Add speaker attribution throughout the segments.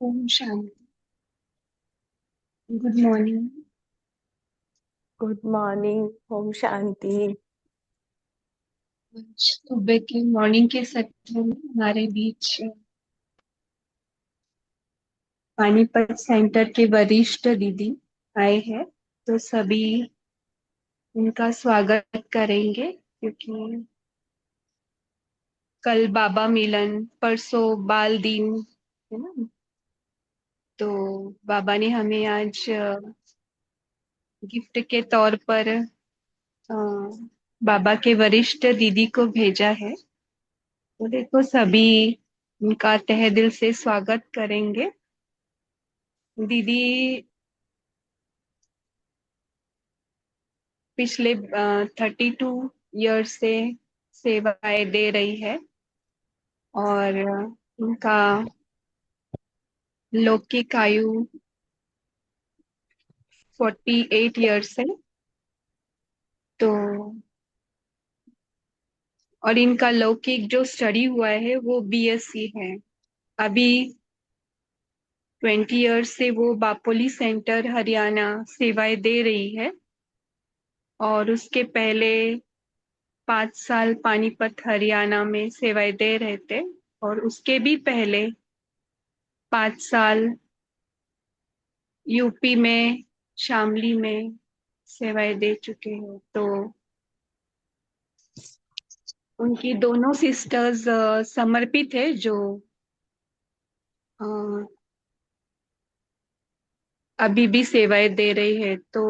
Speaker 1: ओम शांति। Good morning.
Speaker 2: Good morning. ओम शांति।
Speaker 1: सुबह के मॉर्निंग के सत्र में हमारे बीच पानीपत सेंटर के वरिष्ठ दीदी आए हैं, तो सभी उनका स्वागत करेंगे क्योंकि कल बाबा मिलन, परसों बाल दिन है ना। तो बाबा ने हमें आज गिफ्ट के तौर पर बाबा के वरिष्ठ दीदी को भेजा है। तो देखो सभी उनका तहे दिल से स्वागत करेंगे। दीदी पिछले 32 ईयर से सेवाएं दे रही है और उनका लौकिक आयु 48 ईयर्स है। तो और इनका लौकिक जो स्टडी हुआ है वो बीएससी है। अभी 20 ईयर्स से वो बापोली सेंटर हरियाणा सेवाएं दे रही है और उसके पहले 5 साल पानीपत हरियाणा में सेवाएं दे रहे थे और उसके भी पहले 5 साल यूपी में शामली में सेवाएं दे चुके हैं। तो उनकी दोनों सिस्टर्स समर्पित है जो अ, अभी भी सेवाएं दे रही है। तो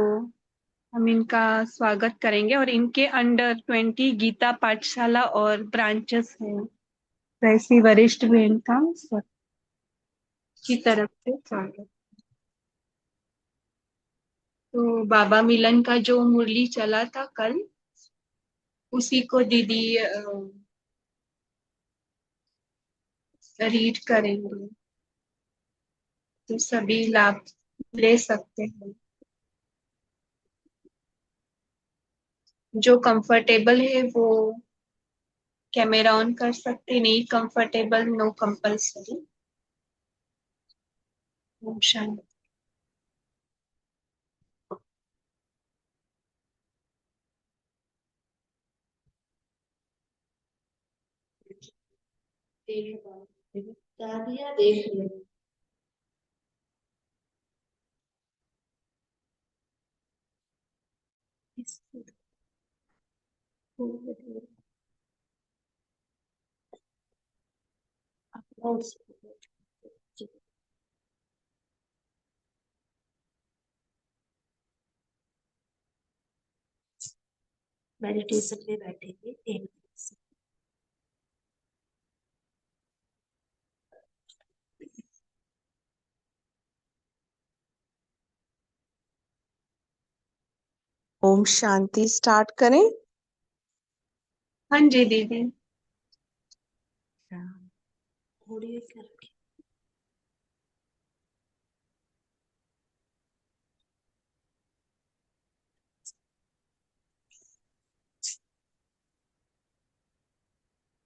Speaker 1: हम इनका स्वागत करेंगे और इनके अंडर 20 गीता पाठशाला और ब्रांचेस हैं। वैसी वरिष्ठ बहन का की तरफ से स्वागत। तो बाबा मिलन का जो मुरली चला था कल, उसी को दीदी रीड करेंगे, तो सभी लाभ ले सकते हैं। जो कंफर्टेबल है वो कैमरा ऑन कर सकते, नहीं comfortable no compulsory. Om Shanti. देख लिया। मेडिटेशन में बैठेंगे एक।
Speaker 2: ओम शांति स्टार्ट करें।
Speaker 1: हाँ जी दीदी।
Speaker 2: थोड़ी करके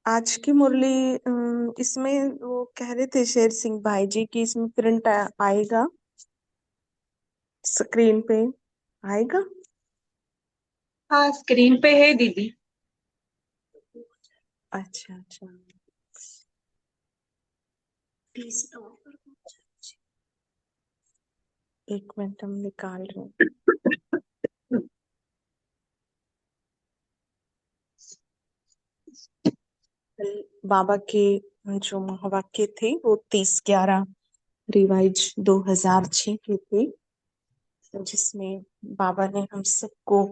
Speaker 2: आज की मुरली इसमें वो कह रहे थे शेर सिंह भाई जी की इसमें प्रिंट आएगा, स्क्रीन पे आएगा।
Speaker 1: हाँ स्क्रीन पे है दीदी।
Speaker 2: अच्छा अच्छा। एक मिनट हम निकाल रहे हैं। बाबा के जो महावाक्य थे वो 30/11 रिवाइज 2006 के थे, जिसमें बाबा ने हम सबको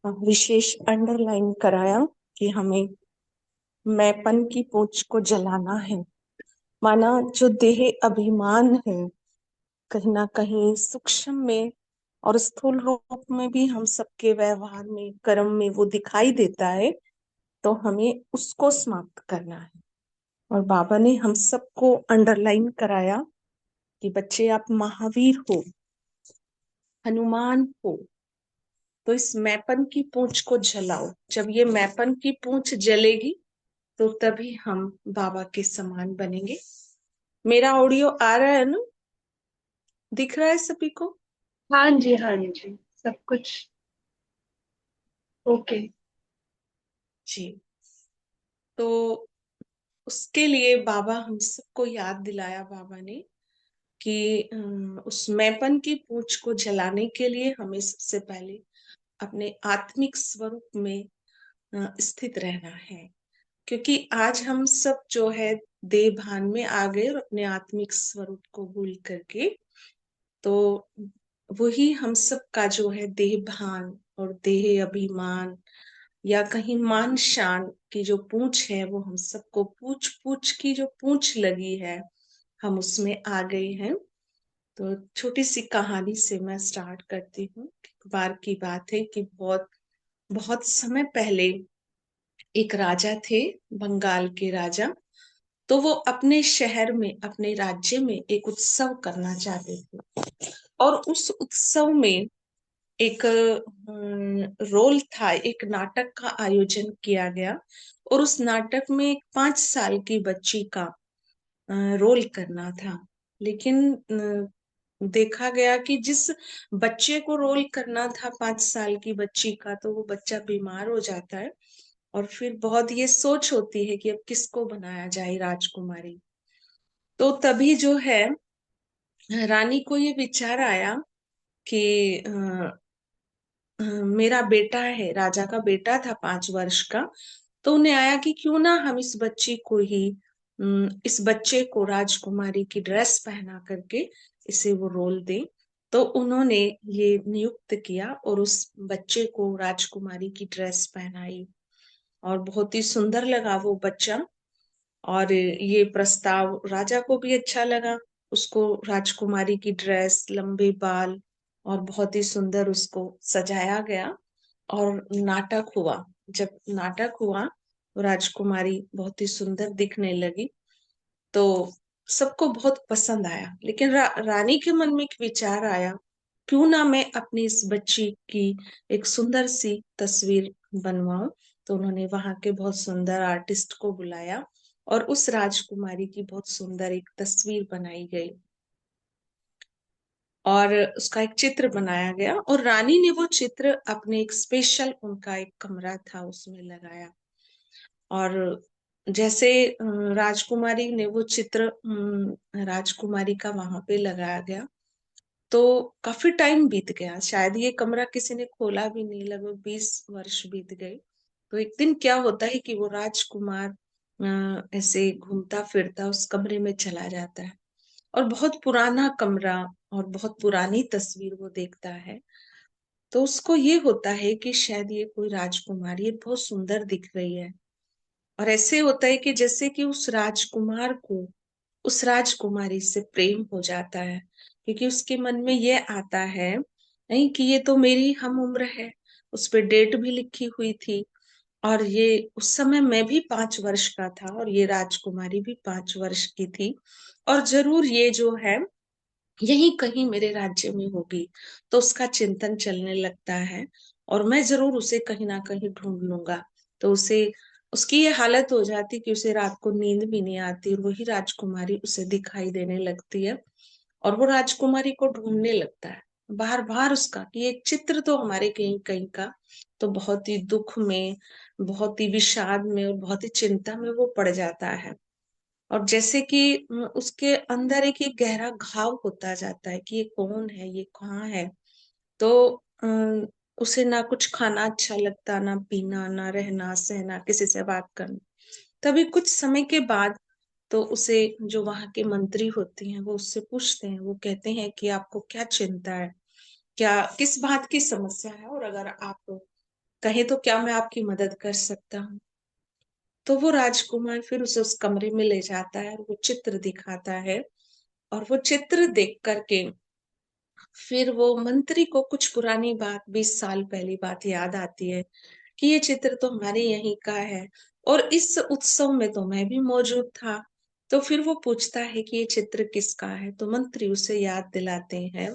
Speaker 2: विशेष अंडरलाइन कराया कि हमें मैंपन की पूंछ को जलाना है। माना जो देह अभिमान है कहीं ना कहीं सूक्ष्म में और स्थूल रूप में भी हम सबके व्यवहार में कर्म में वो दिखाई देता है, तो हमें उसको समाप्त करना है। और बाबा ने हम सबको अंडरलाइन कराया कि बच्चे आप महावीर हो, हनुमान हो, तो इस मैपन की पूंछ को जलाओ। जब ये मैपन की पूंछ जलेगी तो तभी हम बाबा के समान बनेंगे। मेरा ऑडियो आ रहा है ना? दिख रहा है सभी को?
Speaker 1: हाँ जी, हाँ जी, सब कुछ ओके।
Speaker 2: जी। तो उसके लिए बाबा हम सबको याद दिलाया, बाबा ने, कि उस मैपन की पूंछ को जलाने के लिए हमें सबसे पहले अपने आत्मिक स्वरूप में स्थित रहना है। क्योंकि आज हम सब जो है देह भान में आ गए और अपने आत्मिक स्वरूप को भूल करके, तो वही हम सब का जो है देह भान और देह अभिमान या कहीं मान शान की जो पूंछ है, वो हम सबको पूछ पूछ की जो पूंछ लगी है, हम उसमें आ गए हैं। तो छोटी सी कहानी से मैं स्टार्ट करती हूँ। एक बार की बात है कि बहुत बहुत समय पहले एक राजा थे, बंगाल के राजा। तो वो अपने शहर में, अपने राज्य में एक उत्सव करना चाहते थे। और उस उत्सव में एक रोल था, एक नाटक का आयोजन किया गया। और उस नाटक में एक 5 साल की बच्ची का रोल करना था। लेकिन देखा गया कि जिस बच्चे को रोल करना था, 5 साल की बच्ची का, तो वो बच्चा बीमार हो जाता है। और फिर बहुत ये सोच होती है कि अब किसको बनाया जाए राजकुमारी। तो तभी जो है रानी को ये विचार आया कि मेरा बेटा है, राजा का बेटा था 5 वर्ष का। तो उन्हें आया कि क्यों ना हम इस बच्ची को ही, इस बच्चे को राजकुमारी की ड्रेस पहना करके इसे वो रोल दे। तो उन्होंने ये नियुक्त किया और उस बच्चे को राजकुमारी की ड्रेस पहनाई। और बहुत ही सुंदर लगा वो बच्चा। और ये प्रस्ताव राजा को भी अच्छा लगा। उसको राजकुमारी की ड्रेस, लंबे बाल और बहुत ही सुंदर उसको सजाया गया। और नाटक हुआ। जब नाटक हुआ तो राजकुमारी बहुत ही सुंदर दिखने लगी। तो सबको बहुत पसंद आया। लेकिन रानी के मन में एक विचार आया, क्यों ना मैं अपनी इस बच्ची की एक सुंदर सी तस्वीर बनवाऊं। तो उन्होंने वहां के बहुत सुंदर आर्टिस्ट को बुलाया और उस राजकुमारी की बहुत सुंदर एक तस्वीर बनाई गई और उसका एक चित्र बनाया गया। और रानी ने वो चित्र अपने एक स्पेशल, उनका एक कमरा था उसमें लगाया। और जैसे राजकुमारी ने वो चित्र राजकुमारी का वहां पे लगाया गया, तो काफी टाइम बीत गया। शायद ये कमरा किसी ने खोला भी नहीं, लगभग 20 वर्ष बीत गए। तो एक दिन क्या होता है कि वो राजकुमार ऐसे घूमता फिरता उस कमरे में चला जाता है। और बहुत पुराना कमरा और बहुत पुरानी तस्वीर वो देखता है। तो उसको ये होता है कि शायद ये कोई राजकुमारी है, बहुत सुंदर दिख रही है। और ऐसे होता है कि जैसे कि उस राजकुमार को उस राजकुमारी से प्रेम हो जाता है। क्योंकि उसके मन में ये आता है, नहीं कि ये तो मेरी हम उम्र है। उस पे डेट भी लिखी हुई थी। और ये उस समय मैं भी 5 वर्ष का था और ये राजकुमारी भी 5 वर्ष की थी। और जरूर ये जो है यही कहीं मेरे राज्य में होगी। तो उसका चिंतन चलने लगता है और मैं जरूर उसे कहीं ना कहीं ढूंढ लूंगा। तो उसे उसकी ये हालत हो जाती कि उसे रात को नींद भी नहीं आती और वही राजकुमारी उसे दिखाई देने लगती है। और वो राजकुमारी को ढूंढने लगता है बार बार उसका, कि एक चित्र तो हमारे कहीं कहीं का। तो बहुत ही दुख में, बहुत ही विषाद में और बहुत ही चिंता में वो पड़ जाता है। और जैसे कि उसके अंदर एक ये गहरा घाव होता जाता है कि ये कौन है, ये कहाँ है। तो उसे ना कुछ खाना अच्छा लगता, ना पीना, ना रहना सहना, किसी से बात करना। तभी कुछ समय के बाद तो उसे जो वहां के मंत्री होते हैं वो उससे पूछते हैं। वो कहते हैं कि आपको क्या चिंता है, क्या किस बात की समस्या है, और अगर आप कहें तो क्या मैं आपकी मदद कर सकता हूँ। तो वो राजकुमार फिर उसे उस कमरे में ले जाता है और वो चित्र दिखाता है। और वो चित्र देख करके फिर वो मंत्री को कुछ पुरानी बात, 20 साल पहली बात याद आती है कि ये चित्र तो हमारे यहीं का है और इस उत्सव में तो मैं भी मौजूद था। तो फिर वो पूछता है कि ये चित्र किसका है। तो मंत्री उसे याद दिलाते हैं,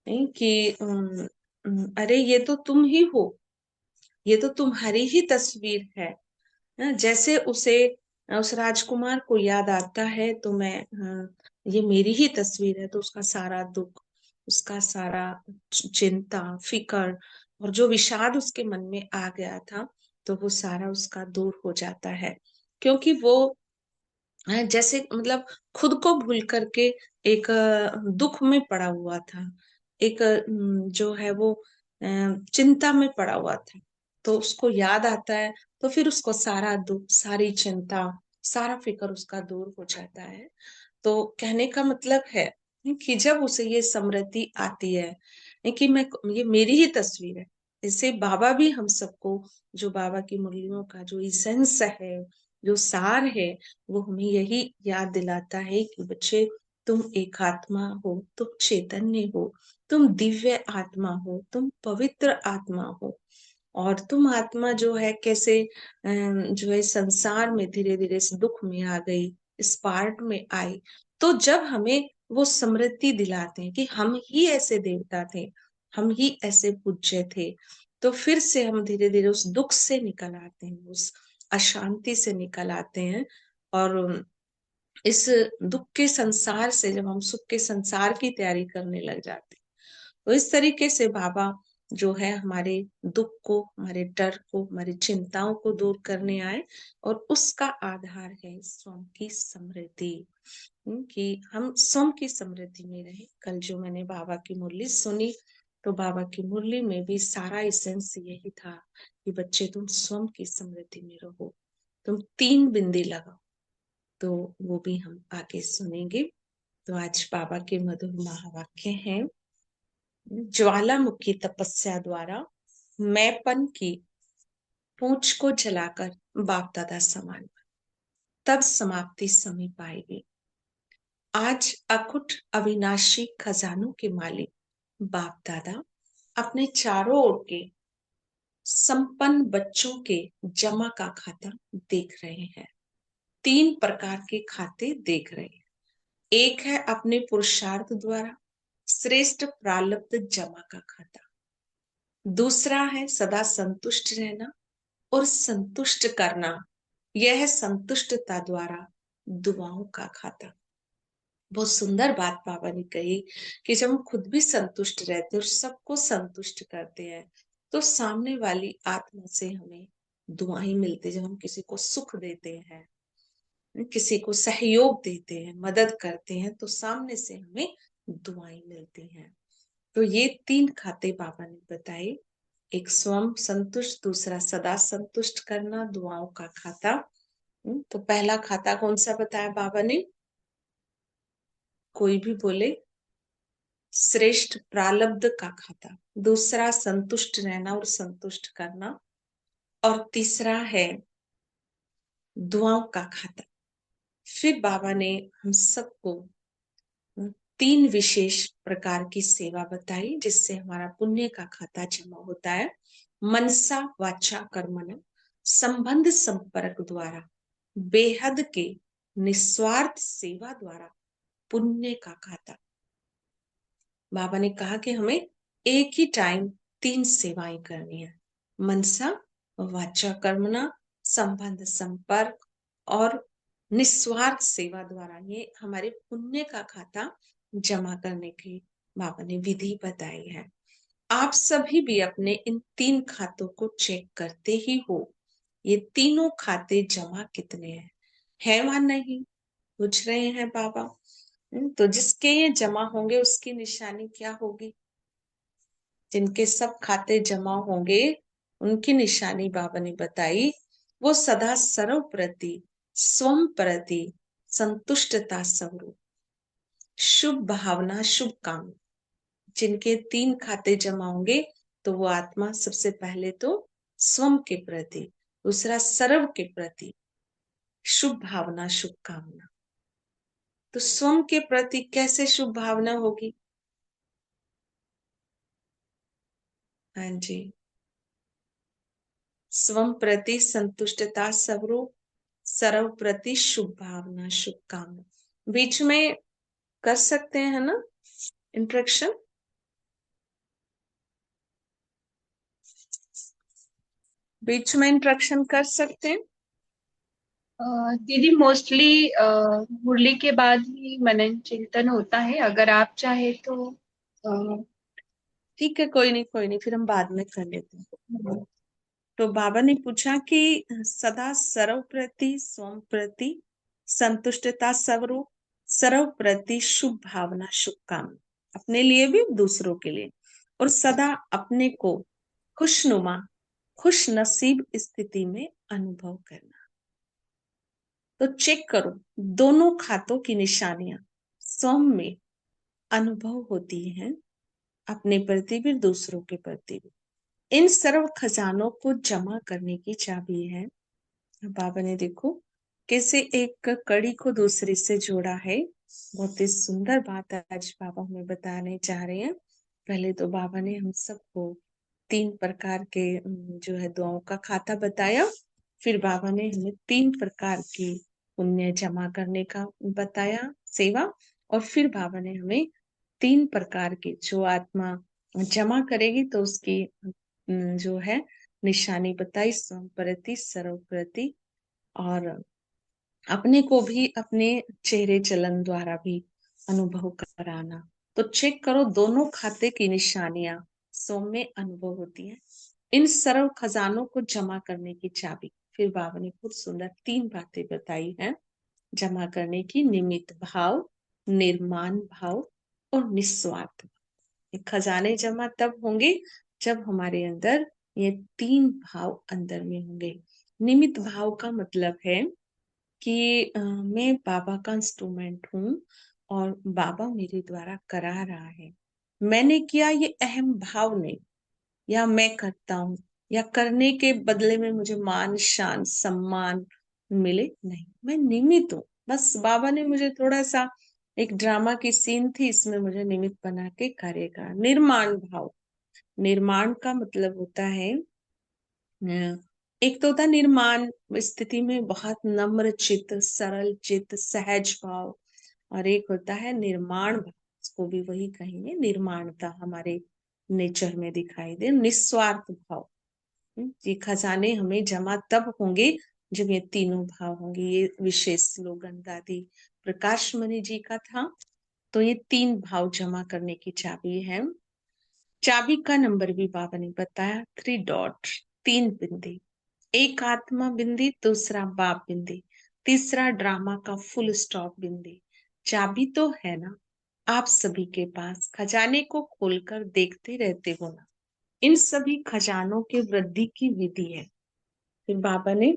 Speaker 2: नहीं कि अरे ये तो तुम ही हो, ये तो तुम्हारी ही तस्वीर है। जैसे उसे उस राजकुमार को याद आता है तो मैं ये मेरी ही तस्वीर है, तो उसका सारा दुख, उसका सारा चिंता, फिकर और जो विषाद उसके मन में आ गया था, तो वो सारा उसका दूर हो जाता है। क्योंकि वो जैसे मतलब खुद को भूल करके एक दुख में पड़ा हुआ था, एक जो है वो चिंता में पड़ा हुआ था। तो उसको याद आता है, तो फिर उसको सारा दुख, सारी चिंता, सारा फिक्र उसका दूर हो जाता है। तो कहने का मतलब है कि जब उसे ये स्मृति आती है कि मैं, ये मेरी ही तस्वीर है, इससे बाबा भी हम सबको, जो बाबा की मुरलियों का जो इसेंस है, जो सार है, वो हमें यही याद दिलाता है कि बच्चे, तुम एक आत्मा हो, तुम चैतन्य हो, तुम दिव्य आत्मा हो, तुम पवित्र आत्मा हो। और तुम आत्मा जो है कैसे जो है संसार में धीरे धीरे इस दुख में आ गई, इस पार्ट में आई। तो जब हमें वो स्मृति दिलाते हैं कि हम ही ऐसे देवता थे, हम ही ऐसे पूज्य थे, तो फिर से हम धीरे धीरे उस दुख से निकल आते हैं, उस अशांति से निकल आते हैं। और इस दुख के संसार से जब हम सुख के संसार की तैयारी करने लग जाते हैं, तो इस तरीके से बाबा जो है हमारे दुख को, हमारे डर को, हमारी चिंताओं को दूर करने आए। और उसका आधार है स्वयं की समृद्धि, कि हम स्वयं की समृद्धि में रहे। कल जो मैंने बाबा की मुरली सुनी, तो बाबा की मुरली में भी सारा एसेंस यही था कि बच्चे, तुम स्वयं की समृद्धि में रहो, तुम तीन बिंदी लगाओ। तो वो भी हम आगे सुनेंगे। तो आज बाबा के मधुर महावाक्य हैं। ज्वालामुखी तपस्या द्वारा मैंपन की पूंछ को जलाकर बाप दादा समान, तब समाप्ति समीप आएगी। आज अकुट अविनाशी खजानों के मालिक बाप दादा अपने चारों ओर के संपन्न बच्चों के जमा का खाता देख रहे हैं। तीन प्रकार के खाते देख रहे हैं। एक है अपने पुरुषार्थ द्वारा श्रेष्ठ प्रारब्ध जमा का खाता। दूसरा है सदा संतुष्ट रहना और संतुष्ट करना, यह है संतुष्टता द्वारा दुआओं का खाता। बहुत सुंदर बात बाबा ने कही कि जब हम खुद भी संतुष्ट रहते और सबको संतुष्ट करते हैं, तो सामने वाली आत्मा से हमें दुआएं मिलती। जब हम किसी को सुख देते हैं, किसी को सहयोग देते हैं, मदद करते हैं, तो सामने से हमें दुआएं मिलती हैं। तो ये तीन खाते बाबा ने बताए। एक स्वयं संतुष्ट, दूसरा सदा संतुष्ट करना, दुआओं का खाता। तो पहला खाता कौन सा बताया बाबा ने? कोई भी बोले। श्रेष्ठ प्रारब्ध का खाता। दूसरा संतुष्ट रहना और संतुष्ट करना। और तीसरा है दुआओं का खाता। फिर बाबा ने हम सबको तीन विशेष प्रकार की सेवा बताई जिससे हमारा पुण्य का खाता जमा होता है। मनसा वाचा कर्मणा, संबंध संपर्क द्वारा बेहद के निस्वार्थ सेवा द्वारा पुण्य का खाता। बाबा ने कहा कि हमें एक ही टाइम तीन सेवाएं करनी है। मनसा वाचा कर्मणा, संबंध संपर्क और निस्वार्थ सेवा द्वारा, ये हमारे पुण्य का खाता जमा करने की बाबा ने विधि बताई है। आप सभी भी अपने इन तीन खातों को चेक करते ही हो। ये तीनों खाते जमा कितने हैं, है वहां नहीं? पूछ रहे हैं बाबा। तो जिसके ये जमा होंगे उसकी निशानी क्या होगी? जिनके सब खाते जमा होंगे उनकी निशानी बाबा ने बताई, वो सदा सर्व प्रति स्वम प्रति संतुष्टता स्वरूप, शुभ भावना, शुभ काम। जिनके तीन खाते जमा होंगे, तो वो आत्मा सबसे पहले तो स्वम के प्रति, दूसरा सर्व के प्रति शुभ भावना, शुभ कामना। तो स्वम के प्रति कैसे शुभ भावना होगी? हाँ जी, स्वम प्रति संतुष्टता स्वरूप, सर्व प्रति शुभ भावना, शुभ कामना। बीच में कर सकते हैं, है ना, इंट्रक्शन? बीच में इंट्रक्शन कर सकते हैं।
Speaker 1: दीदी मोस्टली मुरली के बाद ही मनन चिंतन होता है, अगर आप चाहे तो।
Speaker 2: ठीक है, कोई नहीं, फिर हम बाद में कर लेते हैं। तो बाबा ने पूछा कि सदा सर्व प्रति स्वम प्रति संतुष्टता स्वरूप, सर्व प्रति शुभ भावना शुभ कामना, अपने लिए भी दूसरों के लिए, और सदा अपने को खुशनुमा खुश नसीब स्थिति में अनुभव करना। तो चेक करो, दोनों खातों की निशानियां स्वम में अनुभव होती हैं, अपने प्रति भी दूसरों के प्रति भी। इन सर्व खजानों को जमा करने की चाबी है। बाबा ने देखो कैसे एक कड़ी को दूसरे से जोड़ा है। बहुत ही सुंदर बात आज बाबा हमें बताने चाह रहे हैं। पहले तो बाबा ने हम सबको 3 प्रकार के जो है दुआओं का खाता बताया। फिर बाबा ने हमें 3 प्रकार की पुण्य जमा करने का बताया, सेवा। और फिर बाबा ने हमें 3 प्रकार की जो आत्मा जमा करेगी तो उसकी जो है निशानी बताई, स्वम प्रति, सर्व प्रति, और अपने को भी अपने चेहरे चलन द्वारा भी अनुभव कराना। तो चेक करो, दोनों खाते की निशानियां सोम में अनुभव होती हैं। इन सर्व खजानों को जमा करने की चाबी, फिर बाबा ने खूब सुंदर 3 बातें बताई हैं जमा करने की: निमित्त भाव, निर्माण भाव और निस्वार्थ। ये खजाने जमा तब होंगे जब हमारे अंदर ये 3 भाव अंदर में होंगे। निमित्त भाव का मतलब है कि मैं बाबा का इंस्ट्रूमेंट हूँ और बाबा मेरे द्वारा करा रहा है। मैंने किया ये अहम भाव नहीं, या मैं करता हूँ, या करने के बदले में मुझे मान शान सम्मान मिले, नहीं, मैं निमित्त हूँ। बस बाबा ने मुझे थोड़ा सा, एक ड्रामा की सीन थी, इसमें मुझे निमित्त बना के कार्य करा। निर्माण भाव, निर्माण का मतलब होता है एक तो होता निर्माण स्थिति में बहुत नम्र चित्त, सरल चित्त, सहज भाव, और एक होता है निर्माण भाव, इसको भी वही कहेंगे, निर्माणता हमारे नेचर में दिखाई दे, निस्वार्थ भाव। ये खजाने हमें जमा तब होंगे जब ये तीनों भाव होंगे। ये विशेष स्लोगन दादी प्रकाश मणि जी का था। तो ये 3 भाव जमा करने की चाबी है। चाबी का नंबर भी बाबा ने बताया, 3 डॉट, 3 बिंदी, एक आत्मा बिंदी, दूसरा बाप बिंदी, तीसरा ड्रामा का फुल स्टॉप बिंदी। चाबी तो है ना आप सभी के पास, खजाने को खोलकर देखते रहते हो ना। इन सभी खजानों के वृद्धि की विधि है। फिर बाबा ने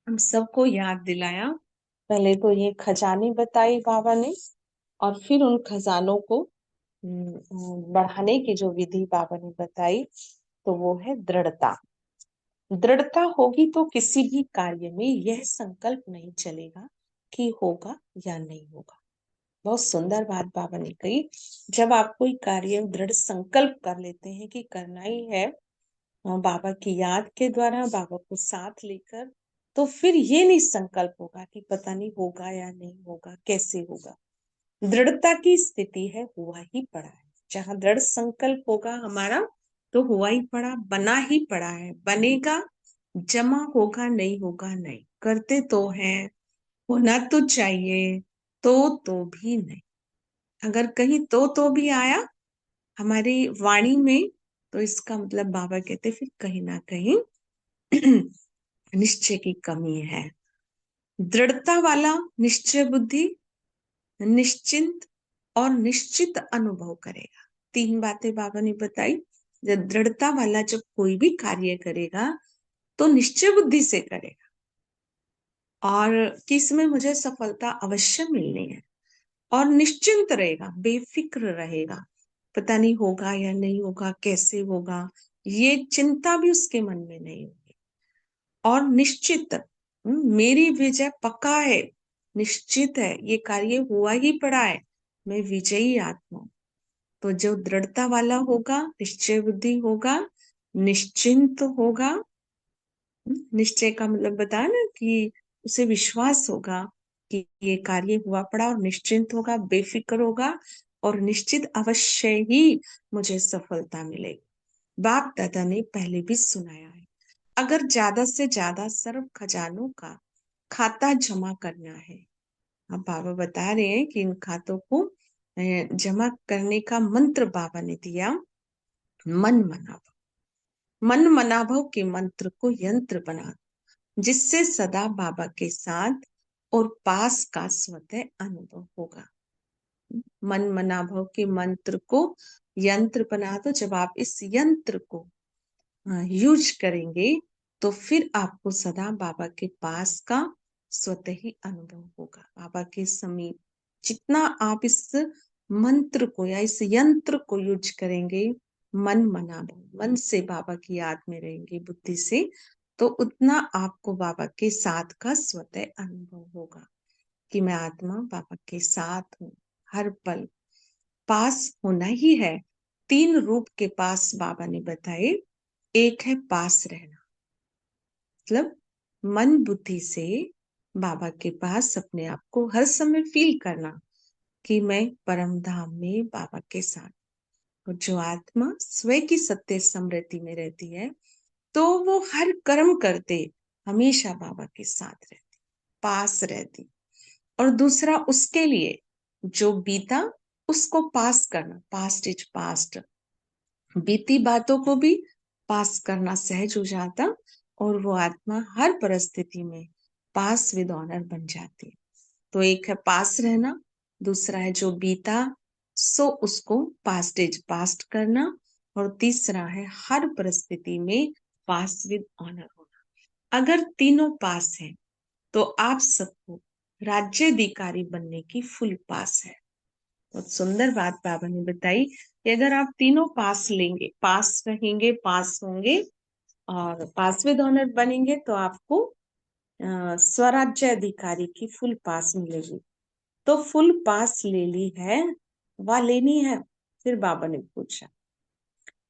Speaker 2: हम सबको याद दिलाया। पहले तो ये खजाने बताए बाबा ने, और फिर उन खजानों को बढ़ाने की जो विधि बाबा ने बताई, तो वो है दृढ़ता। दृढ़ता होगी तो किसी भी कार्य में यह संकल्प नहीं चलेगा कि होगा या नहीं होगा। बहुत सुंदर बात बाबा ने कही। जब आप कोई कार्य दृढ़ संकल्प कर लेते हैं कि करना ही है, बाबा की याद के द्वारा, बाबा को साथ लेकर, तो फिर ये नहीं संकल्प होगा कि पता नहीं होगा या नहीं होगा, कैसे होगा। दृढ़ता की स्थिति है हुआ ही पड़ा है। जहां दृढ़ संकल्प होगा हमारा, तो हुआ ही पड़ा, बना ही पड़ा है, बनेगा, जमा होगा, नहीं होगा नहीं, करते तो हैं, होना तो चाहिए, तो भी नहीं। अगर कहीं तो भी आया हमारी वाणी में, तो इसका मतलब बाबा कहते फिर कहीं ना कहीं निश्चय की कमी है। दृढ़ता वाला निश्चय बुद्धि निश्चिंत और निश्चित अनुभव करेगा। 3 बातें बाबा ने बताई। जब दृढ़ता वाला जब कोई भी कार्य करेगा तो निश्चय बुद्धि से करेगा, और कि इसमें मुझे सफलता अवश्य मिलनी है, और निश्चिंत रहेगा, बेफिक्र रहेगा, पता नहीं होगा या नहीं होगा, कैसे होगा, ये चिंता भी उसके मन में नहीं होगी। और निश्चित, मेरी विजय पक्का है, निश्चित है, ये कार्य हुआ ही पड़ा है, मैं विजयी आत्मा। तो जो दृढ़ता वाला होगा, निश्चय बुद्धि होगा, निश्चिंत होगा। निश्चय का मतलब बताया ना कि उसे विश्वास होगा कि ये कार्य हुआ पड़ा, और निश्चिंत होगा, बेफिक्र होगा, और निश्चित अवश्य ही मुझे सफलता मिलेगी। बाप दादा ने पहले भी सुनाया है। अगर ज्यादा से ज्यादा सर्व खजानों का खाता जमा करना है। अब बाबा बता रहे हैं कि इन खातों को जमा करने का मंत्र बाबा ने दिया, मन मनाभव। मन मनाभव के मंत्र को यंत्र बना, जिससे सदा बाबा के साथ और पास का स्वतः अनुभव होगा। मन मनाभव के मंत्र को यंत्र बना दो। जब आप इस यंत्र को यूज करेंगे तो फिर आपको सदा बाबा के पास का स्वतः ही अनुभव होगा, बाबा के समीप। जितना आप इस मंत्र को या इस यंत्र को यूज करेंगे, मन मनाभव, मन से बाबा की याद में रहेंगे बुद्धि से, तो उतना आपको बाबा के साथ का स्वतः अनुभव होगा कि मैं आत्मा बाबा के साथ हूँ, हर पल पास होना ही है। 3 रूप के पास बाबा ने बताए। एक है पास रहना, मतलब मन बुद्धि से बाबा के पास अपने आप को हर समय फील करना कि मैं परम धाम में बाबा के साथ। और जो आत्मा स्वयं की सत्य स्मृति में रहती है, तो वो हर कर्म करते हमेशा बाबा के साथ रहती, पास रहती। और दूसरा उसके लिए जो बीता उसको पास करना, पास्ट इज पास्ट, बीती बातों को भी पास करना सहज हो जाता, और वो आत्मा हर परिस्थिति में पास विद ऑनर बन जाती। तो एक है पास रहना, दूसरा है जो बीता सो उसको पास्ट इज पास्ट करना, और तीसरा है हर परिस्थिति में पास विद ऑनर होना। अगर तीनों पास है तो आप सबको राज्याधिकारी बनने की फुल पास है। बहुत सुंदर बात बाबा ने बताई कि अगर आप तीनों पास लेंगे, पास रहेंगे, पास होंगे और पास विद ऑनर बनेंगे, तो आपको स्वराज्य अधिकारी की फुल पास मिलेगी। तो फुल पास ले ली है व लेनी है? फिर बाबा ने पूछा,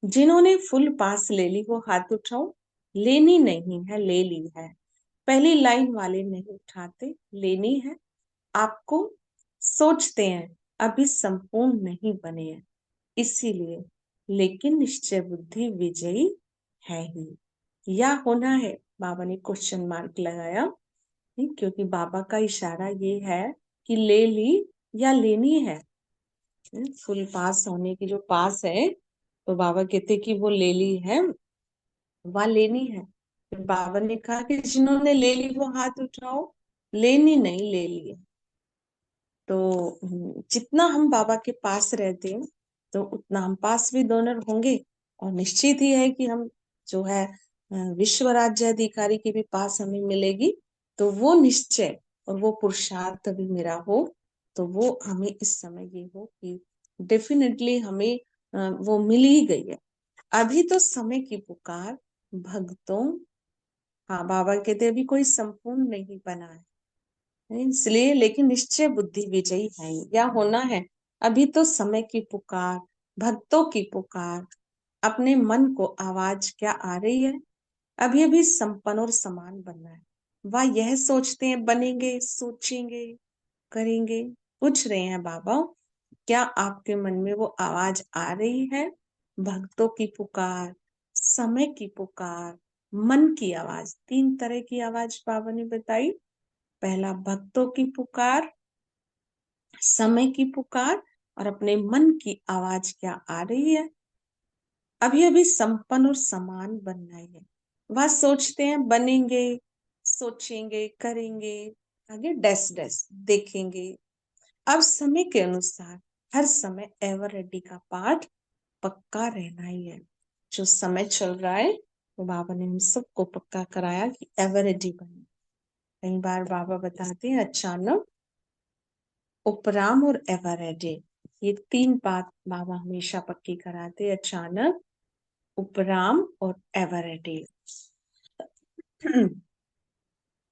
Speaker 2: जिन्होंने फुल पास ले ली वो हाथ उठाओ। लेनी नहीं है, ले ली है। पहली लाइन वाले नहीं उठाते, लेनी है। आपको सोचते हैं अभी संपूर्ण नहीं बने हैं, इसीलिए, लेकिन निश्चय बुद्धि विजयी है ही, या होना है? बाबा ने क्वेश्चन मार्क लगाया, क्योंकि बाबा का इशारा ये है कि ले ली या लेनी है। फुल पास होने की जो पास है, तो बाबा कहते कि वो ले ली है, वह लेनी है। फिर बाबा ने कहा कि जिन्होंने ले ली वो हाथ उठाओ। लेनी नहीं, ले ली है। तो जितना हम बाबा के पास रहते हैं, तो उतना हम पास भी डोनर होंगे। और निश्चित ही है कि हम जो है विश्व राज्य अधिकारी की भी पास हमें मिलेगी। तो वो निश्चय और वो पुरुषार्थ भी मेरा हो, तो वो हमें इस समय ये हो कि डेफिनेटली हमें वो मिल ही गई है। अभी तो समय की पुकार भक्तों, हाँ बाबा कहते अभी कोई संपूर्ण नहीं बना है, इसलिए, लेकिन निश्चय बुद्धि विजयी है या होना है। अभी तो समय की पुकार, भक्तों की पुकार, अपने मन को आवाज क्या आ रही है? अभी अभी संपन्न और समान बनना है। वह यह सोचते हैं बनेंगे, सोचेंगे, करेंगे। पूछ रहे हैं बाबा, क्या आपके मन में वो आवाज आ रही है? भक्तों की पुकार, समय की पुकार, मन की आवाज। 3 तरह की आवाज बाबा ने बताई। पहला भक्तों की पुकार, समय की पुकार, और अपने मन की आवाज क्या आ रही है? अभी अभी संपन्न और समान बनना है। वह सोचते हैं बनेंगे, सोचेंगे, करेंगे, आगे डैश डैश देखेंगे। अब समय के अनुसार हर समय एवर रेडी का पाठ पक्का रहना ही है। जो समय चल रहा है, तो बाबा ने हम सबको पक्का कराया कि एवर रेडी बने। कई बार बाबा बताते हैं अचानक, उपराम और एवर रेडी, ये 3 बात बाबा हमेशा पक्की कराते। अचानक, उपराम और एवर रेडी।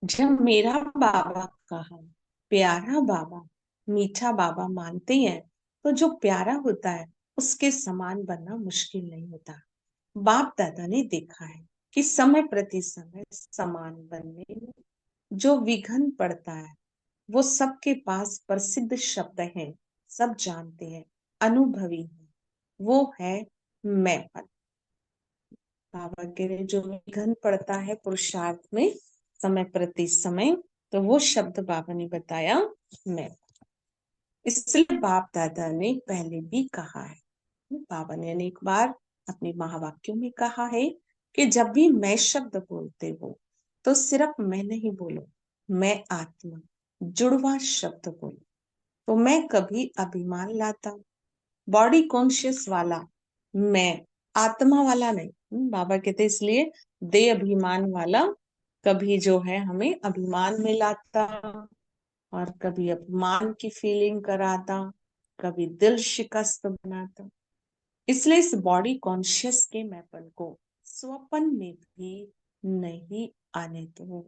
Speaker 2: जब मेरा बाबा कहा प्यारा बाबा, मीठा बाबा मानते हैं, तो जो प्यारा होता है उसके समान बनना मुश्किल नहीं होता। बाप दादा ने देखा है कि समय प्रति समय समान बनने में जो विघन पड़ता है, वो सबके पास प्रसिद्ध शब्द है, सब जानते हैं, अनुभवी है, वो है मैं पन। बाबा कह रहे जो विघन पड़ता है पुरुषार्थ में समय प्रति समय, तो वो शब्द बाबा ने बताया मैं। इसलिए बाप दादा ने पहले भी कहा है, बाबा ने अनेक बार अपने महावाक्यों में कहा है कि जब भी मैं शब्द बोलते हो तो सिर्फ मैं नहीं बोलो, मैं आत्मा जुड़वा शब्द बोलो। तो मैं कभी अभिमान लाता, बॉडी कॉन्शियस वाला मैं, आत्मा वाला नहीं। बाबा कहते इसलिए दे अभिमान वाला कभी जो है हमें अभिमान में लाता, और कभी अपमान की फीलिंग कराता, कभी दिल शिकस्त बनाता। इसलिए इस बॉडी कॉन्शियस के मैपन को स्वपन में भी नहीं आने दो।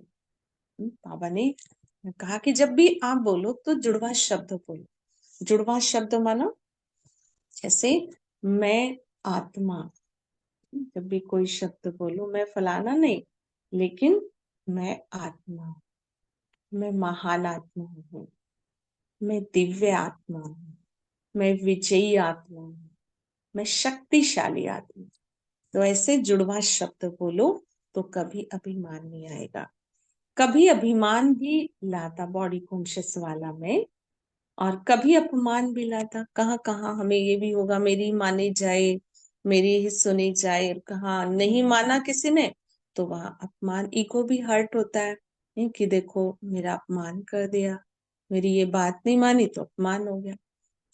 Speaker 2: बाबा ने कहा कि जब भी आप बोलो तो जुड़वा शब्द बोलो। जुड़वा शब्द मानो जैसे मैं आत्मा, जब भी कोई शब्द बोलो मैं फलाना नहीं, लेकिन मैं आत्मा हूँ, मैं महान आत्मा हूँ, मैं दिव्य आत्मा हूँ, मैं विजयी आत्मा हूँ, मैं शक्तिशाली आत्मा। तो ऐसे जुड़वा शब्द बोलो तो कभी अभिमान नहीं आएगा। कभी अभिमान भी लाता बॉडी कॉन्शियस वाला में, और कभी अपमान भी लाता। कहाँ कहाँ हमें ये भी होगा मेरी मानी जाए, मेरी ही सुनी जाए, और कहाँ नहीं माना किसी ने तो वहां अपमान, ईगो भी हर्ट होता है। नहीं कि देखो मेरा अपमान कर दिया, मेरी ये बात नहीं मानी तो अपमान हो गया।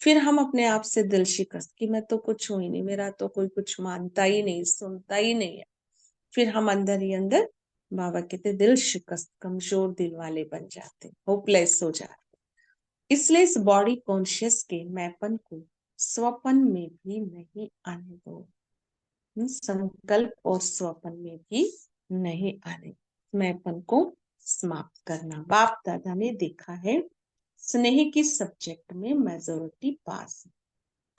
Speaker 2: फिर हम अपने आप से दिल शिकस्त कि मैं तो कुछ हूं ही नहीं, मेरा तो कोई कुछ मानता ही नहीं, सुनता ही नहीं है। फिर हम अंदर ही अंदर बाबा कहते दिल शिकस्त कमजोर दिल वाले बन जाते, होपलेस हो जाते। इसलिए इस बॉडी कॉन्शियस के मैपन को स्वपन में भी नहीं आने दो। संकल्प और स्वपन में भी नहीं आने, मैपन को समाप्त करना। बाप दादा ने देखा है स्नेह की सब्जेक्ट में मेजोरिटी पास है।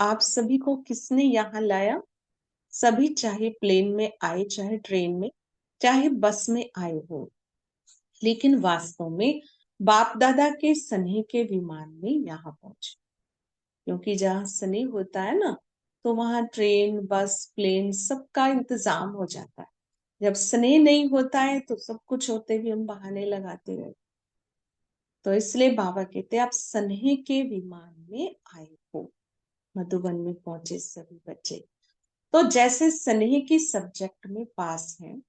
Speaker 2: आप सभी को किसने यहाँ लाया? सभी चाहे प्लेन में आए, चाहे ट्रेन में, चाहे बस में आए हो, लेकिन वास्तव में बाप दादा के स्नेह के विमान में यहाँ पहुंचे। क्योंकि जहाँ स्नेह होता है ना, तो वहां ट्रेन बस प्लेन सबका इंतजाम हो जाता है। जब स्नेह नहीं होता है तो सब कुछ होते हुए हम बहाने लगाते रहते। तो इसलिए बाबा कहते आप स्नेह के विमान में आए हो। मधुबन में पहुंचे सभी बच्चे तो जैसे स्नेह की सब्जेक्ट में पास हैं,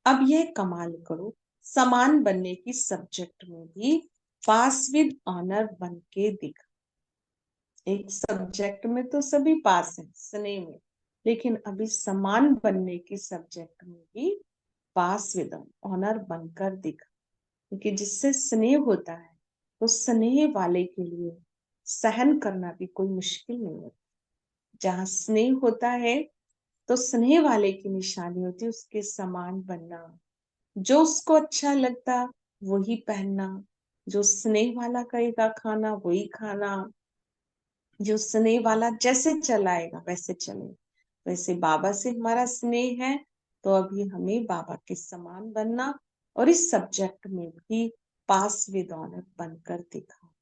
Speaker 2: अब यह कमाल करो समान बनने की सब्जेक्ट में भी पास विद ऑनर बन के दिखा। एक सब्जेक्ट में तो सभी पास हैं स्नेह में, लेकिन अभी समान बनने की सब्जेक्ट में भी पास विद ऑनर बनकर दिखा। क्योंकि जिससे स्नेह होता है तो स्नेह वाले के लिए सहन करना भी कोई मुश्किल नहीं होता। जहाँ स्नेह होता है तो स्नेह वाले की निशानी होती है उसके समान बनना, जो उसको अच्छा लगता वही पहनना, जो स्नेह वाला कहेगा खाना वही खाना, जो स्नेह वाला जैसे चलाएगा वैसे चले। वैसे बाबा से हमारा स्नेह है तो अभी हमें बाबा के समान बनना, और इस सब्जेक्ट में भी पास विद ऑनर बनकर दिखा।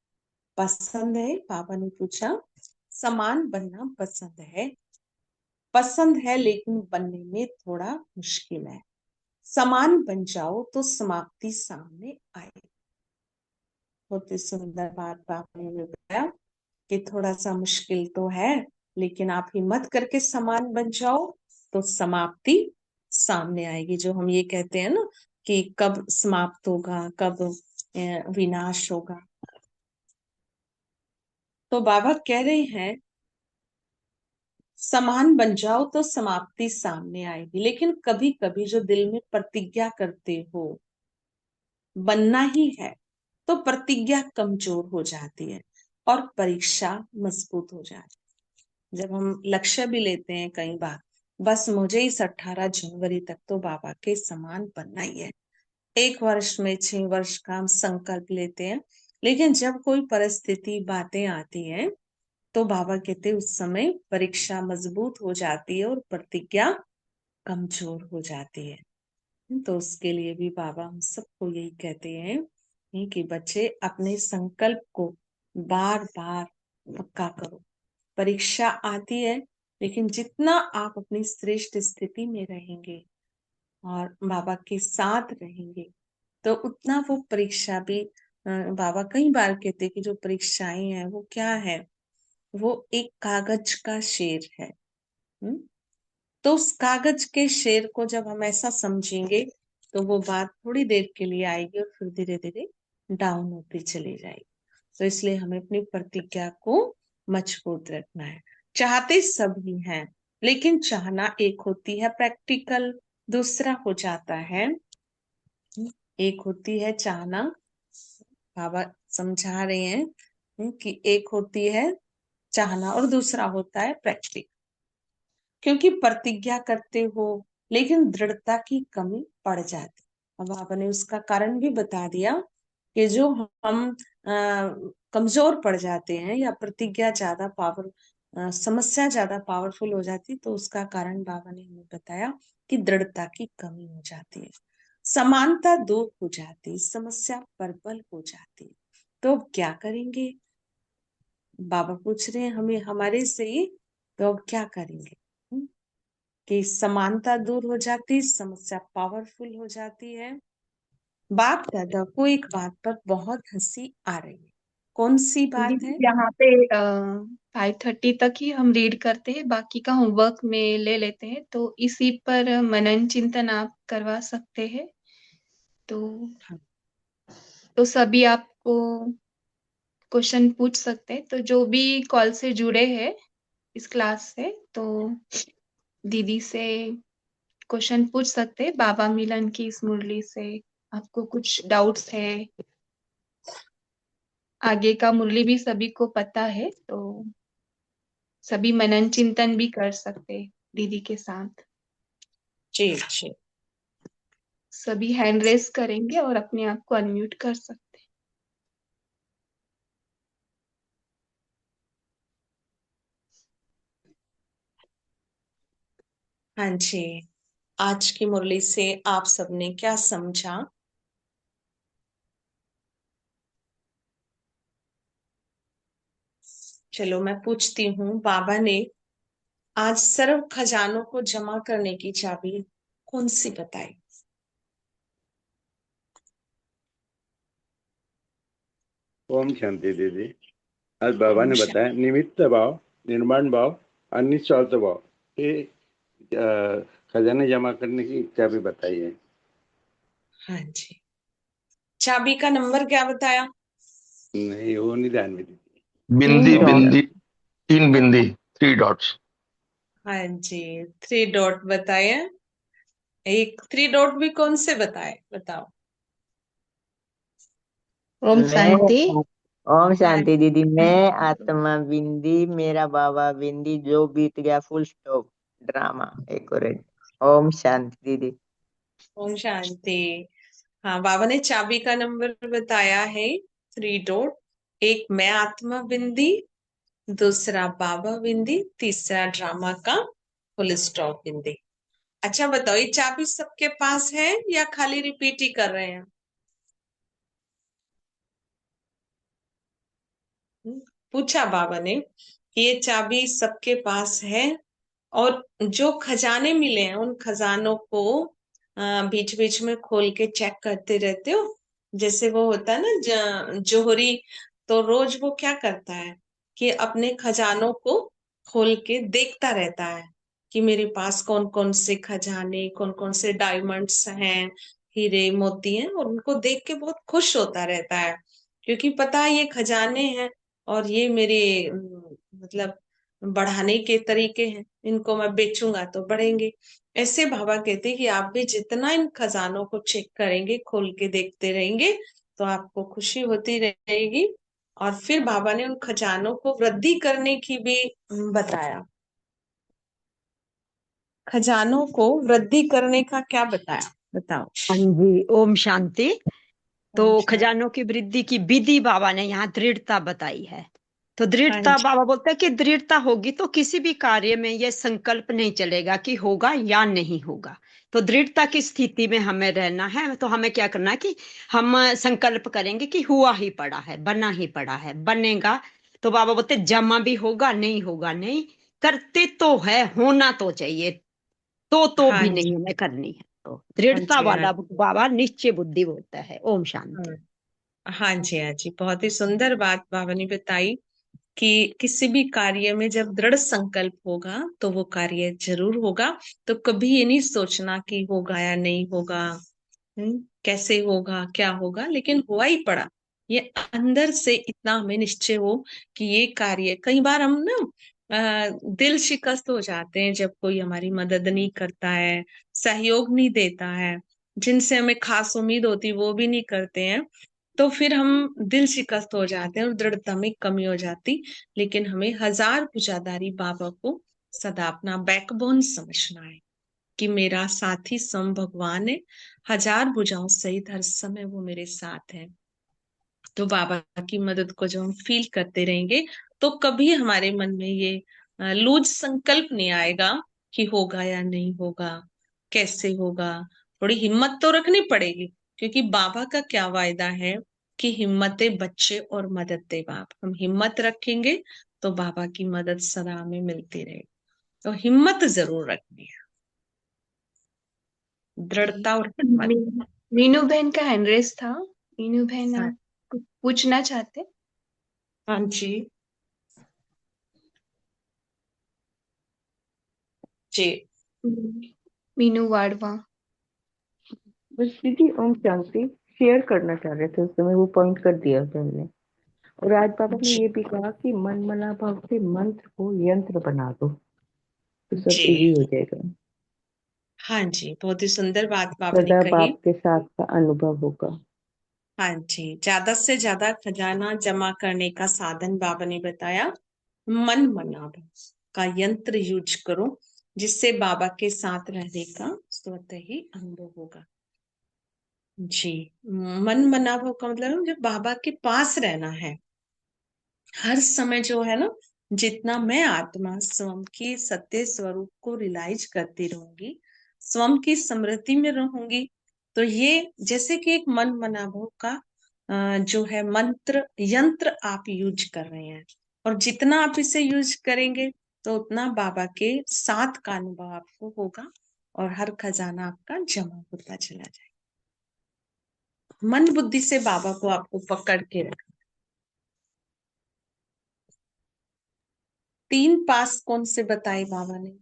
Speaker 2: पसंद है? बाबा ने पूछा समान बनना पसंद है? पसंद है लेकिन बनने में थोड़ा मुश्किल है। समान बन जाओ तो समाप्ति सामने आए। बहुत ही सुंदर बात बाबा ने बताया कि थोड़ा सा मुश्किल तो है, लेकिन आप हिम्मत करके समान बन जाओ तो समाप्ति सामने आएगी। जो हम ये कहते हैं ना कि कब समाप्त होगा, कब विनाश होगा। तो बाबा कह रहे हैं समान बन जाओ तो समाप्ति सामने आएगी, लेकिन कभी कभी जो दिल में प्रतिज्ञा करते हो बनना ही है तो प्रतिज्ञा कमजोर हो जाती है और परीक्षा मजबूत हो जाती है। जब हम लक्ष्य भी लेते हैं कई बार, बस मुझे इस 18 जनवरी तक तो बाबा के समान बनना ही है, 1 वर्ष में 6 वर्ष का हम संकल्प लेते हैं, लेकिन जब कोई परिस्थिति बातें आती हैं तो बाबा कहते उस समय परीक्षा मजबूत हो जाती है और प्रतिज्ञा कमजोर हो जाती है। तो उसके लिए भी बाबा हम सबको यही कहते हैं कि बच्चे अपने संकल्प को बार बार पक्का करो। परीक्षा आती है, लेकिन जितना आप अपनी श्रेष्ठ स्थिति में रहेंगे, और बाबा के साथ रहेंगे तो उतना वो परीक्षा भी बाबा कई बार कहते कि जो परीक्षाएं हैं वो क्या है, वो एक कागज का शेर है। हम्म? तो उस कागज के शेर को जब हम ऐसा समझेंगे तो वो बात थोड़ी देर के लिए आएगी और फिर धीरे धीरे डाउन होती चली जाएगी। तो इसलिए हमें अपनी प्रतिज्ञा को मजबूत रखना है। चाहते सभी हैं, लेकिन चाहना एक होती है प्रैक्टिकल, दूसरा हो जाता है, एक होती है चाहना, बाबा समझा रहे हैं कि एक होती है चाहना और दूसरा होता है प्रैक्टिकल। क्योंकि प्रतिज्ञा करते हो लेकिन दृढ़ता की कमी पड़ जाती। अब आपने उसका कारण भी बता दिया कि जो हम कमजोर पड़ जाते हैं या प्रतिज्ञा ज्यादा समस्या ज्यादा पावरफुल हो जाती, तो उसका कारण बाबा ने हमें बताया कि दृढ़ता की कमी हो जाती है, समानता दूर हो जाती, समस्या प्रबल हो जाती। तो अब क्या करेंगे, बाबा पूछ रहे हैं हमें हमारे से ही, तो अब क्या करेंगे? कि समानता दूर हो जाती, समस्या पावरफुल हो जाती है। बाप दादा को एक बात पर बहुत हंसी आ रही है, कौन सी बात
Speaker 1: दीदी
Speaker 2: है?
Speaker 1: यहाँ पे 5:30 तक ही हम रीड करते हैं, बाकी का होमवर्क में ले लेते हैं, तो इसी पर मनन चिंतन आप करवा सकते हैं। तो
Speaker 2: हाँ,
Speaker 1: तो सभी आपको क्वेश्चन पूछ सकते हैं, तो जो भी कॉल से जुड़े हैं इस क्लास से, तो दीदी से क्वेश्चन पूछ सकते हैं बाबा मिलन की इस मुरली से। आपको कुछ डाउट्स है, आगे का मुरली भी सभी को पता है, तो सभी मनन चिंतन भी कर सकते हैं दीदी के साथ।
Speaker 2: जी जी।
Speaker 1: सभी हैंड रेस करेंगे और अपने आप को अनम्यूट कर सकते
Speaker 2: हाँ जी, आज की मुरली से आप सबने क्या समझा? चलो मैं पूछती हूँ, बाबा ने आज सर्व खजानों को जमा करने की चाबी कौन सी बताई?
Speaker 3: ओम शांति दीदी। आज बाबा
Speaker 2: ओम
Speaker 3: ने
Speaker 2: शांति।
Speaker 3: बताया निमित्त भाव, निर्माण भाव और निस्वार्थ भाव, ये खजाने जमा करने की चाबी बताई है।
Speaker 2: हाँ जी। चाबी का नंबर क्या बताया?
Speaker 3: नहीं, वो नहीं ध्यान में दीदी।
Speaker 4: बिंदी
Speaker 2: तीन डॉट।
Speaker 4: बिंदी, तीन बिंदी, 3 डॉट्स।
Speaker 2: हाँ जी, 3 डॉट बताया। एक 3 डॉट भी कौन से बताए, बताओ?
Speaker 1: ओम
Speaker 5: मैं
Speaker 1: शांति।
Speaker 5: ओम
Speaker 2: हाँ।
Speaker 5: शांति दीदी। मैं आत्मा बिंदी, मेरा बाबा बिंदी, जो बीत गया फुल स्टॉप। Drama accurate. ओम शांति दीदी।
Speaker 2: ओम शांति। हाँ, बाबा ने चाबी का नंबर बताया है 3 डॉट। एक मैं आत्मा बिंदी, दूसरा बाबा बिंदी, तीसरा ड्रामा का फुल स्टॉप बिंदी। अच्छा बताओ, ये चाबी सबके पास है या खाली रिपीट ही कर रहे हैं? पूछा बाबा ने कि ये चाबी सबके पास है, और जो खजाने मिले हैं उन खजानों को बीच बीच में खोल के चेक करते रहते हो? जैसे वो होता है ना जोहरी, तो रोज वो क्या करता है कि अपने खजानों को खोल के देखता रहता है कि मेरे पास कौन कौन से खजाने, कौन कौन से डायमंड्स हैं, हीरे मोती हैं, और उनको देख के बहुत खुश होता रहता है, क्योंकि पता है ये खजाने हैं और ये मेरे मतलब बढ़ाने के तरीके हैं, इनको मैं बेचूंगा तो बढ़ेंगे। ऐसे बाबा कहते हैं कि आप भी जितना इन खजानों को चेक करेंगे, खोल के देखते रहेंगे, तो आपको खुशी होती रहेगी। और फिर बाबा ने उन खजानों को वृद्धि करने की भी बताया। खजानों को वृद्धि करने का क्या बताया, बताओ?
Speaker 6: हाँ जी, ओम शांति।
Speaker 2: ओम
Speaker 6: तो
Speaker 2: शांति।
Speaker 6: खजानों की वृद्धि की विधि बाबा ने यहाँ दृढ़ता बताई है। तो
Speaker 2: हाँ
Speaker 6: दृढ़ता,
Speaker 2: जी।
Speaker 6: बाबा बोलते हैं कि दृढ़ता होगी तो किसी भी कार्य में यह संकल्प नहीं चलेगा कि होगा या नहीं होगा। तो दृढ़ता की स्थिति में हमें रहना है। तो हमें क्या करना है कि हम संकल्प करेंगे कि हुआ ही पड़ा है, बना ही पड़ा है, बनेगा। तो बाबा बोलते जमा भी होगा, नहीं होगा नहीं, करते तो है, होना तो चाहिए, तो
Speaker 2: हाँ
Speaker 6: भी
Speaker 2: जी।
Speaker 6: नहीं हमें करनी है। तो दृढ़ता
Speaker 2: हाँ
Speaker 6: वाला
Speaker 2: जी।
Speaker 6: बाबा निश्चय बुद्धि बोलता है। ओम शांति।
Speaker 2: हाँ जी, हाँ जी, बहुत ही सुंदर बात बाबा ने बताई कि किसी भी कार्य में जब दृढ़ संकल्प होगा तो वो कार्य जरूर होगा। तो कभी ये नहीं सोचना कि होगा या नहीं होगा, कैसे होगा, क्या होगा, लेकिन हुआ ही पड़ा। ये अंदर से इतना हमें निश्चय हो कि ये कार्य, कई बार हम ना दिल शिकस्त हो जाते हैं जब कोई हमारी मदद नहीं करता है, सहयोग नहीं देता है, जिनसे हमें खास उम्मीद होती वो भी नहीं करते हैं, तो फिर हम दिल शिकस्त हो जाते हैं और दृढ़ता में कमी हो जाती। लेकिन हमें हजार भुजाधारी बाबा को सदा अपना बैकबोन समझना है कि मेरा साथी स्वयं भगवान है, हजार भुजाओं सहित हर समय वो मेरे साथ है। तो बाबा की मदद को जब हम फील करते रहेंगे तो कभी हमारे मन में ये लूज संकल्प नहीं आएगा कि होगा या नहीं होगा, कैसे होगा। थोड़ी हिम्मत तो रखनी पड़ेगी, क्योंकि बाबा का क्या वायदा है कि हिम्मते बच्चे और मदद दे बाप। हम हिम्मत रखेंगे तो बाबा की मदद सदा हमें मिलती रहेगी। तो हिम्मत जरूर रखनी है, दृढ़ता और हिम्मत।
Speaker 1: मीनू बहन का हैंड रेस था। मीनू बहन,
Speaker 2: हाँ,
Speaker 1: आप कुछ पूछना चाहते?
Speaker 2: हाँ जी, जी।
Speaker 1: मीनू वाडवा।
Speaker 5: बस दीदी ओम शांति शेयर करना चाह रहे थे, उस समय वो पॉइंट कर दिया था हमने। और आज बाबा ने
Speaker 2: जी,
Speaker 5: ये भी कहा कि मन मना भाव से मंत्र को यंत्र बना दो, तो सब
Speaker 2: जी,
Speaker 5: इजी हो जाएगा।
Speaker 2: हाँ जी, बहुत ही सुंदर बात बाबा ने
Speaker 5: सदा
Speaker 2: कही।
Speaker 5: बाप के साथ का अनुभव होगा।
Speaker 2: हाँ जी, ज्यादा से ज्यादा खजाना जमा करने का साधन बाबा ने बताया, मन मनाभ का यंत्र यूज करो, जिससे बाबा के साथ रहने का स्वतः ही अनुभव होगा। जी, मन मनाभ का मतलब जब बाबा के पास रहना है हर समय, जो है ना, जितना मैं आत्मा स्वयं की सत्य स्वरूप को रियलाइज करती रहूंगी, स्वयं की स्मृति में रहूंगी, तो ये जैसे कि एक मन मनाभव का जो है मंत्र यंत्र आप यूज कर रहे हैं। और जितना आप इसे यूज करेंगे तो उतना बाबा के साथ का अनुभव आपको होगा और हर खजाना आपका जमा होता चला जाएगा। मन बुद्धि से बाबा को आपको पकड़ के रखना। 3 पास कौन से बताए बाबा ने?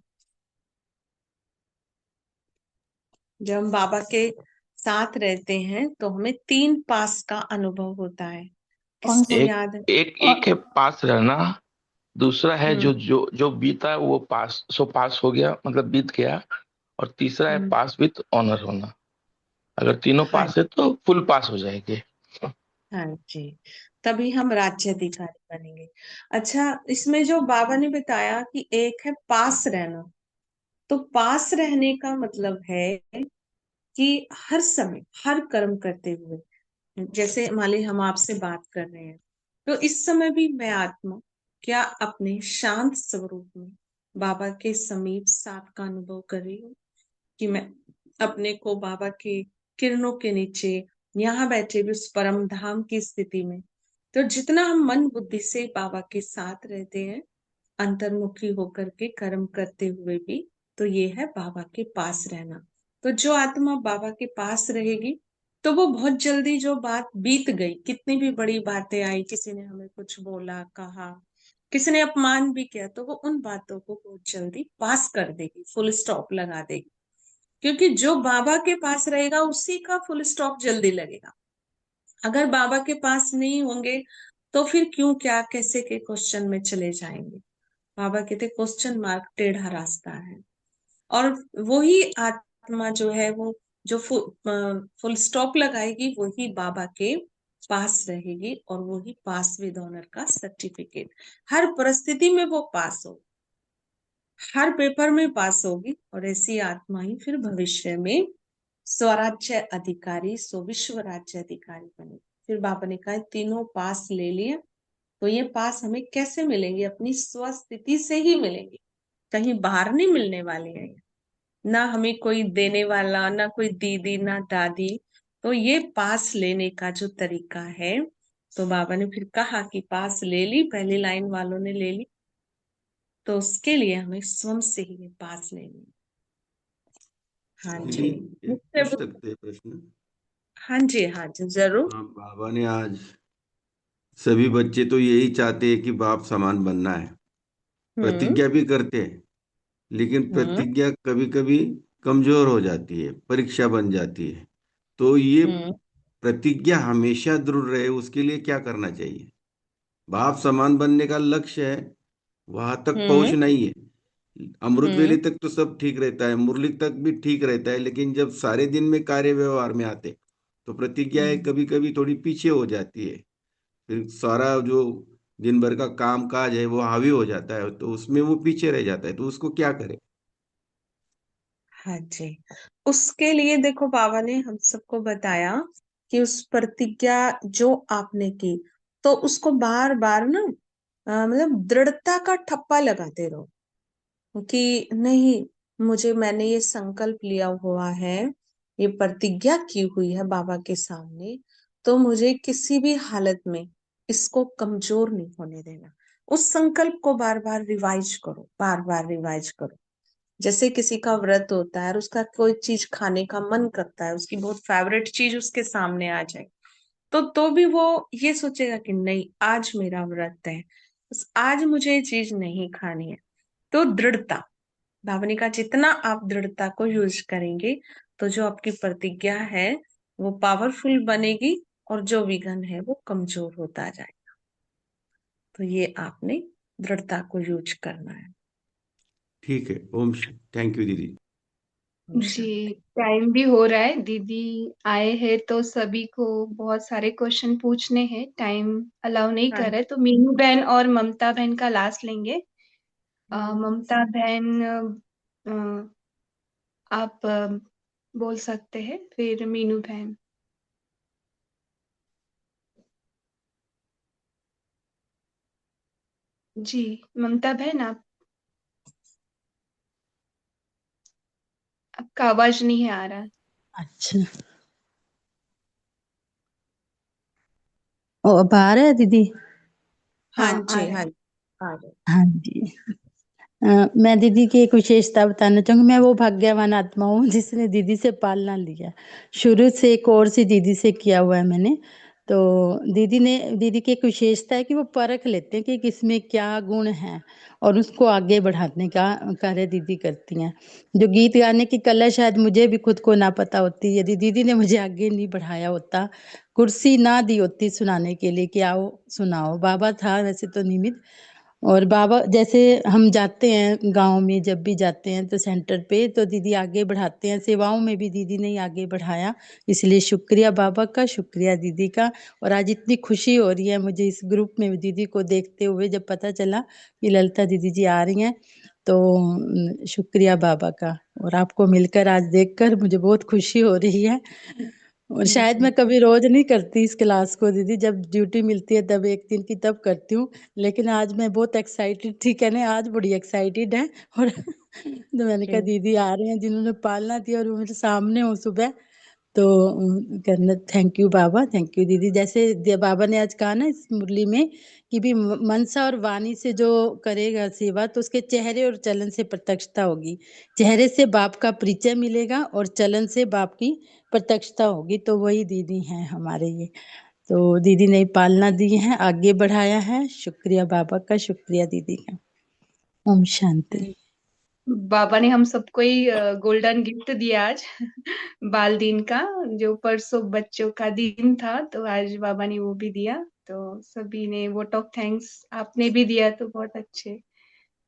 Speaker 2: जब हम बाबा के साथ रहते हैं तो हमें 3 पास का अनुभव होता है।
Speaker 1: कौन
Speaker 2: किसको
Speaker 1: से?
Speaker 4: एक
Speaker 2: याद है?
Speaker 4: एक
Speaker 1: और
Speaker 4: एक है पास रहना, दूसरा है
Speaker 2: हम्म,
Speaker 4: जो बीता वो पास, सो पास हो गया मतलब बीत गया, और तीसरा है
Speaker 2: हम्म,
Speaker 4: पास विथ ऑनर होना। अगर तीनों
Speaker 2: हाँ,
Speaker 4: पास है तो फुल पास हो जाएंगे।
Speaker 2: हाँ जी, तभी हम राज्य अधिकारी बनेंगे। अच्छा, इसमें जो बाबा ने बताया कि एक है पास रहना, तो पास रहने का मतलब है कि हर समय हर कर्म करते हुए, जैसे मान ली हम आपसे बात कर रहे हैं, तो इस समय भी मैं आत्मा क्या अपने शांत स्वरूप में बाबा के समीप साथ का अनुभव कर रही हूँ, कि मैं अपने को बाबा के किरणों के नीचे यहाँ बैठे भी उस परम धाम की स्थिति में। तो जितना हम मन बुद्धि से बाबा के साथ रहते हैं, अंतर्मुखी होकर के कर्म करते हुए भी, तो ये है बाबा के पास रहना। तो जो आत्मा बाबा के पास रहेगी, तो वो बहुत जल्दी जो बात बीत गई, कितनी भी बड़ी बातें आई, किसी ने हमें कुछ बोला कहा, किसी ने अपमान भी किया, तो वो उन बातों को बहुत जल्दी पास कर देगी, फुल स्टॉप लगा देगी। क्योंकि जो बाबा के पास रहेगा उसी का फुल स्टॉप जल्दी लगेगा। अगर बाबा के पास नहीं होंगे तो फिर क्यों क्या कैसे के क्वेश्चन में चले जाएंगे। बाबा कहते क्वेश्चन मार्क टेढ़ा रास्ता है। और वही आत्मा जो है वो जो फुल स्टॉप लगाएगी वही बाबा के पास रहेगी, और वही पास विद ऑनर का सर्टिफिकेट। हर परिस्थिति में वो पास हो, हर पेपर में पास होगी, और ऐसी आत्मा ही फिर भविष्य में स्वराज्य अधिकारी, सो विश्व राज्य अधिकारी बने। फिर बाबा ने कहा तीनों पास ले लिए, तो ये पास हमें कैसे मिलेंगे? अपनी स्वस्थिति से ही मिलेंगे, कहीं बाहर नहीं मिलने वाले हैं। ना हमें कोई देने वाला, ना कोई दीदी, ना दादी। तो ये पास लेने का जो तरीका है, तो बाबा ने फिर कहा कि पास ले ली, पहली लाइन वालों ने ले ली, तो उसके लिए हमें स्वयं से ही ये पास लेनी है। हाँ जी,
Speaker 3: दीदी
Speaker 2: मुझसे
Speaker 3: पूछ सकते हैं प्रश्न?
Speaker 2: हाँ जी, हाँ जी, जरूर।
Speaker 3: हाँ, बाबा ने आज सभी बच्चे तो यही चाहते हैं कि बाप समान बनना है,
Speaker 2: हम्म।
Speaker 3: प्रतिज्ञा भी करते हैं, लेकिन
Speaker 2: हम्म।
Speaker 3: प्रतिज्ञा कभी कभी कमजोर हो जाती है, परीक्षा बन जाती है। तो ये
Speaker 2: हम्म।
Speaker 3: प्रतिज्ञा हमेशा दृढ़ रहे उसके लिए क्या करना चाहिए? बाप समान बनने का लक्ष्य है, वहां तक
Speaker 2: हम्म।
Speaker 3: पहुंच नहीं है। अमृत वेले
Speaker 2: हम्म।
Speaker 3: तक तो सब ठीक रहता है, मुरली तक भी ठीक रहता है, लेकिन जब सारे दिन में कार्य व्यवहार में आते तो प्रतिज्ञाएं
Speaker 2: हम्म।
Speaker 3: कभी कभी थोड़ी पीछे हो जाती है। फिर सारा जो दिन भर का काम काज है वो हावी हो जाता है, तो उसमें वो पीछे रह जाता है, तो उसको क्या करे?
Speaker 2: हाँ जी, उसके लिए देखो बाबा ने हम सबको बताया कि उस प्रतिज्ञा जो आपने की, तो उसको बार बार ना मतलब दृढ़ता का ठप्पा लगाते रहो कि नहीं, मैंने ये संकल्प लिया हुआ है, ये प्रतिज्ञा की हुई है बाबा के सामने, तो मुझे किसी भी हालत में इसको कमजोर नहीं होने देना। उस संकल्प को बार बार रिवाइज करो, बार बार रिवाइज करो। जैसे किसी का व्रत होता है और उसका कोई चीज खाने का मन करता है, उसकी बहुत फेवरेट चीज उसके सामने आ जाए, तो भी वो ये सोचेगा कि नहीं, आज मेरा व्रत है, बस आज मुझे ये चीज नहीं खानी है। तो दृढ़ता, भावना का जितना आप दृढ़ता को यूज करेंगे, तो जो आपकी प्रतिज्ञा है वो पावरफुल बनेगी, और जो विघन है वो कमजोर होता जाएगा। तो ये आपने दृढ़ता को यूज करना है।
Speaker 3: ठीक है, ओम। थैंक यू दीदी।
Speaker 2: ओम
Speaker 1: जी,
Speaker 2: शांति।
Speaker 1: टाइम भी हो रहा है, दीदी आए हैं तो सभी को बहुत सारे क्वेश्चन पूछने हैं, टाइम अलाउ नहीं
Speaker 2: हाँ।
Speaker 1: कर रहे, तो मीनू बहन और ममता बहन का लास्ट लेंगे।
Speaker 2: हम्म।
Speaker 1: ममता बहन, आप बोल सकते हैं, फिर मीनू बहन। जी, ममता बहन, आपका आवाज नहीं आ रहा।
Speaker 7: अच्छा। ओ अब आ रहा है दीदी?
Speaker 2: हाँ
Speaker 1: हाँ, आ
Speaker 2: जी,
Speaker 1: रहा
Speaker 2: हाँ
Speaker 1: है।
Speaker 2: जी, आ जाओ।
Speaker 7: हाँ जी। मैं दीदी की एक विशेषता बताना चाहूंगी। मैं वो भाग्यवान आत्मा हूँ जिसने दीदी से पालना लिया। शुरू से एक और सी दीदी से किया हुआ है मैंने। तो दीदी की एक विशेषता है कि वो परख लेते हैं कि किसमें क्या गुण है, और उसको आगे बढ़ाने का कार्य दीदी करती हैं। जो गीत गाने की कला शायद मुझे भी खुद को ना पता होती, यदि दीदी ने मुझे आगे नहीं बढ़ाया होता, कुर्सी ना दी होती सुनाने के लिए कि आओ सुनाओ, बाबा था वैसे तो निमित्त। और बाबा जैसे हम जाते हैं गांव में, जब भी जाते हैं तो सेंटर पे तो दीदी आगे बढ़ाते हैं, सेवाओं में भी दीदी ने ही आगे बढ़ाया। इसलिए शुक्रिया बाबा का, शुक्रिया दीदी का। और आज इतनी खुशी हो रही है मुझे इस ग्रुप में दीदी को देखते हुए, जब पता चला कि ललिता दीदी जी आ रही हैं, तो शुक्रिया बाबा का। और आपको मिलकर आज देखकर मुझे बहुत खुशी हो रही है। और शायद मैं कभी रोज नहीं करती इस क्लास को दीदी, जब ड्यूटी मिलती है तब एक दिन की तब करती हूँ, लेकिन आज मैं बहुत एक्साइटेड थी, कहने आज बड़ी एक्साइटेड है। और तो मैंने कहा
Speaker 2: जी।
Speaker 7: दीदी आ रहे हैं जिन्होंने पालना दिया और वो मेरे सामने हो सुबह। तो करना, थैंक यू बाबा, थैंक यू दीदी। जैसे बाबा ने आज कहा ना इस मुरली में कि भी मनसा और वाणी से जो करेगा सेवा, तो उसके चेहरे और चलन से प्रत्यक्षता होगी। चेहरे से बाप का परिचय मिलेगा और चलन से बाप की प्रत्यक्षता होगी। तो वही दीदी हैं हमारे ये। तो दीदी ने पालना दी है, आगे बढ़ाया है। शुक्रिया बाबा का, शुक्रिया दीदी का। ओम शांति।
Speaker 1: बाबा ने हम सबको ही गोल्डन गिफ्ट दिया आज बाल दिन का। जो परसों बच्चों का दिन था, तो आज बाबा ने वो भी दिया, तो सभी ने वोट ऑफ थैंक्स आपने भी दिया, तो बहुत अच्छे।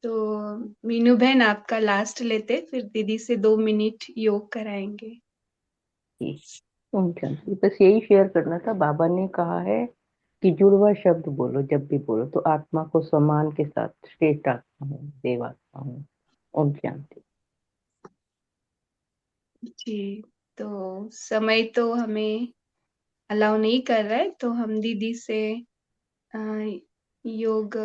Speaker 1: तो मीनू बहन, आपका लास्ट लेते, फिर दीदी से 2 मिनट योग कराएंगे।
Speaker 8: जी, ओम शांति। बस यही शेयर करना था। बाबा ने कहा है कि जुड़वा शब्द बोलो, जब भी बोलो तो आत्मा को सम्मान के साथ, श्रेष्ठ आत्मा हूँ, देवात्मा हूँ। ओम शांति।
Speaker 1: जी, तो समय तो हमें अलाउ नहीं कर रहा है, तो हम दीदी से अ, योग,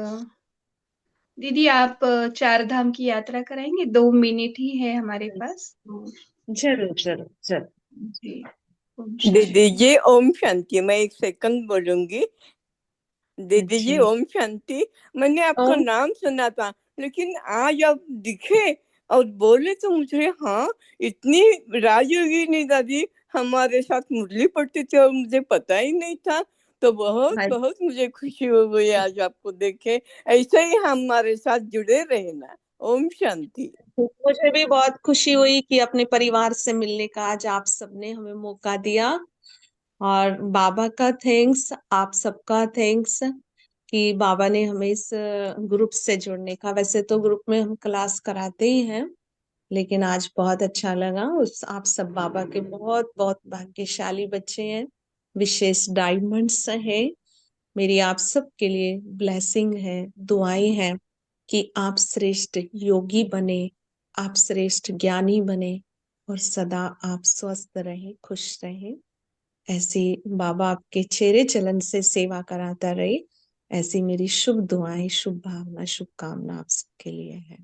Speaker 1: दीदी आप 4 धाम की यात्रा कराएंगे, 2 मिनट ही है हमारे पास, तो
Speaker 2: जरूर, जरूर, जरूर।
Speaker 1: जी। ओम
Speaker 9: दीदी
Speaker 1: शांति।
Speaker 9: जी ओम शांति। मैं एक सेकंड बोलूंगी। दीदी जी
Speaker 2: जी।
Speaker 9: ओम शांति। मैंने आपका
Speaker 2: ओम।
Speaker 9: नाम सुना था, लेकिन आज आप दिखे और बोले तो मुझे, हाँ इतनी राजयोगिनी दादी हमारे साथ मुरली पढ़ती थी और मुझे पता ही नहीं था। तो बहुत
Speaker 2: हाँ
Speaker 9: बहुत मुझे खुशी हो गई आज आपको देखे। ऐसे ही हमारे साथ जुड़े रहना। ओम शांति।
Speaker 2: मुझे भी बहुत खुशी हुई कि अपने परिवार से मिलने का आज आप सबने हमें मौका दिया। और बाबा का थैंक्स, आप सबका थैंक्स कि बाबा ने हमें इस ग्रुप से जुड़ने का। वैसे तो ग्रुप में हम क्लास कराते ही हैं, लेकिन आज बहुत अच्छा लगा। उस आप सब बाबा के बहुत बहुत भाग्यशाली बच्चे हैं, विशेष डायमंड्स हैं। मेरी आप सब के लिए ब्लेसिंग है, दुआएं हैं कि आप श्रेष्ठ योगी बने, आप श्रेष्ठ ज्ञानी बने और सदा आप स्वस्थ रहे, खुश रहे। ऐसी बाबा आपके चेहरे चलन से सेवा कराता रहे, ऐसी मेरी शुभ दुआएं, शुभ भावना, शुभकामना आप सबके लिए है।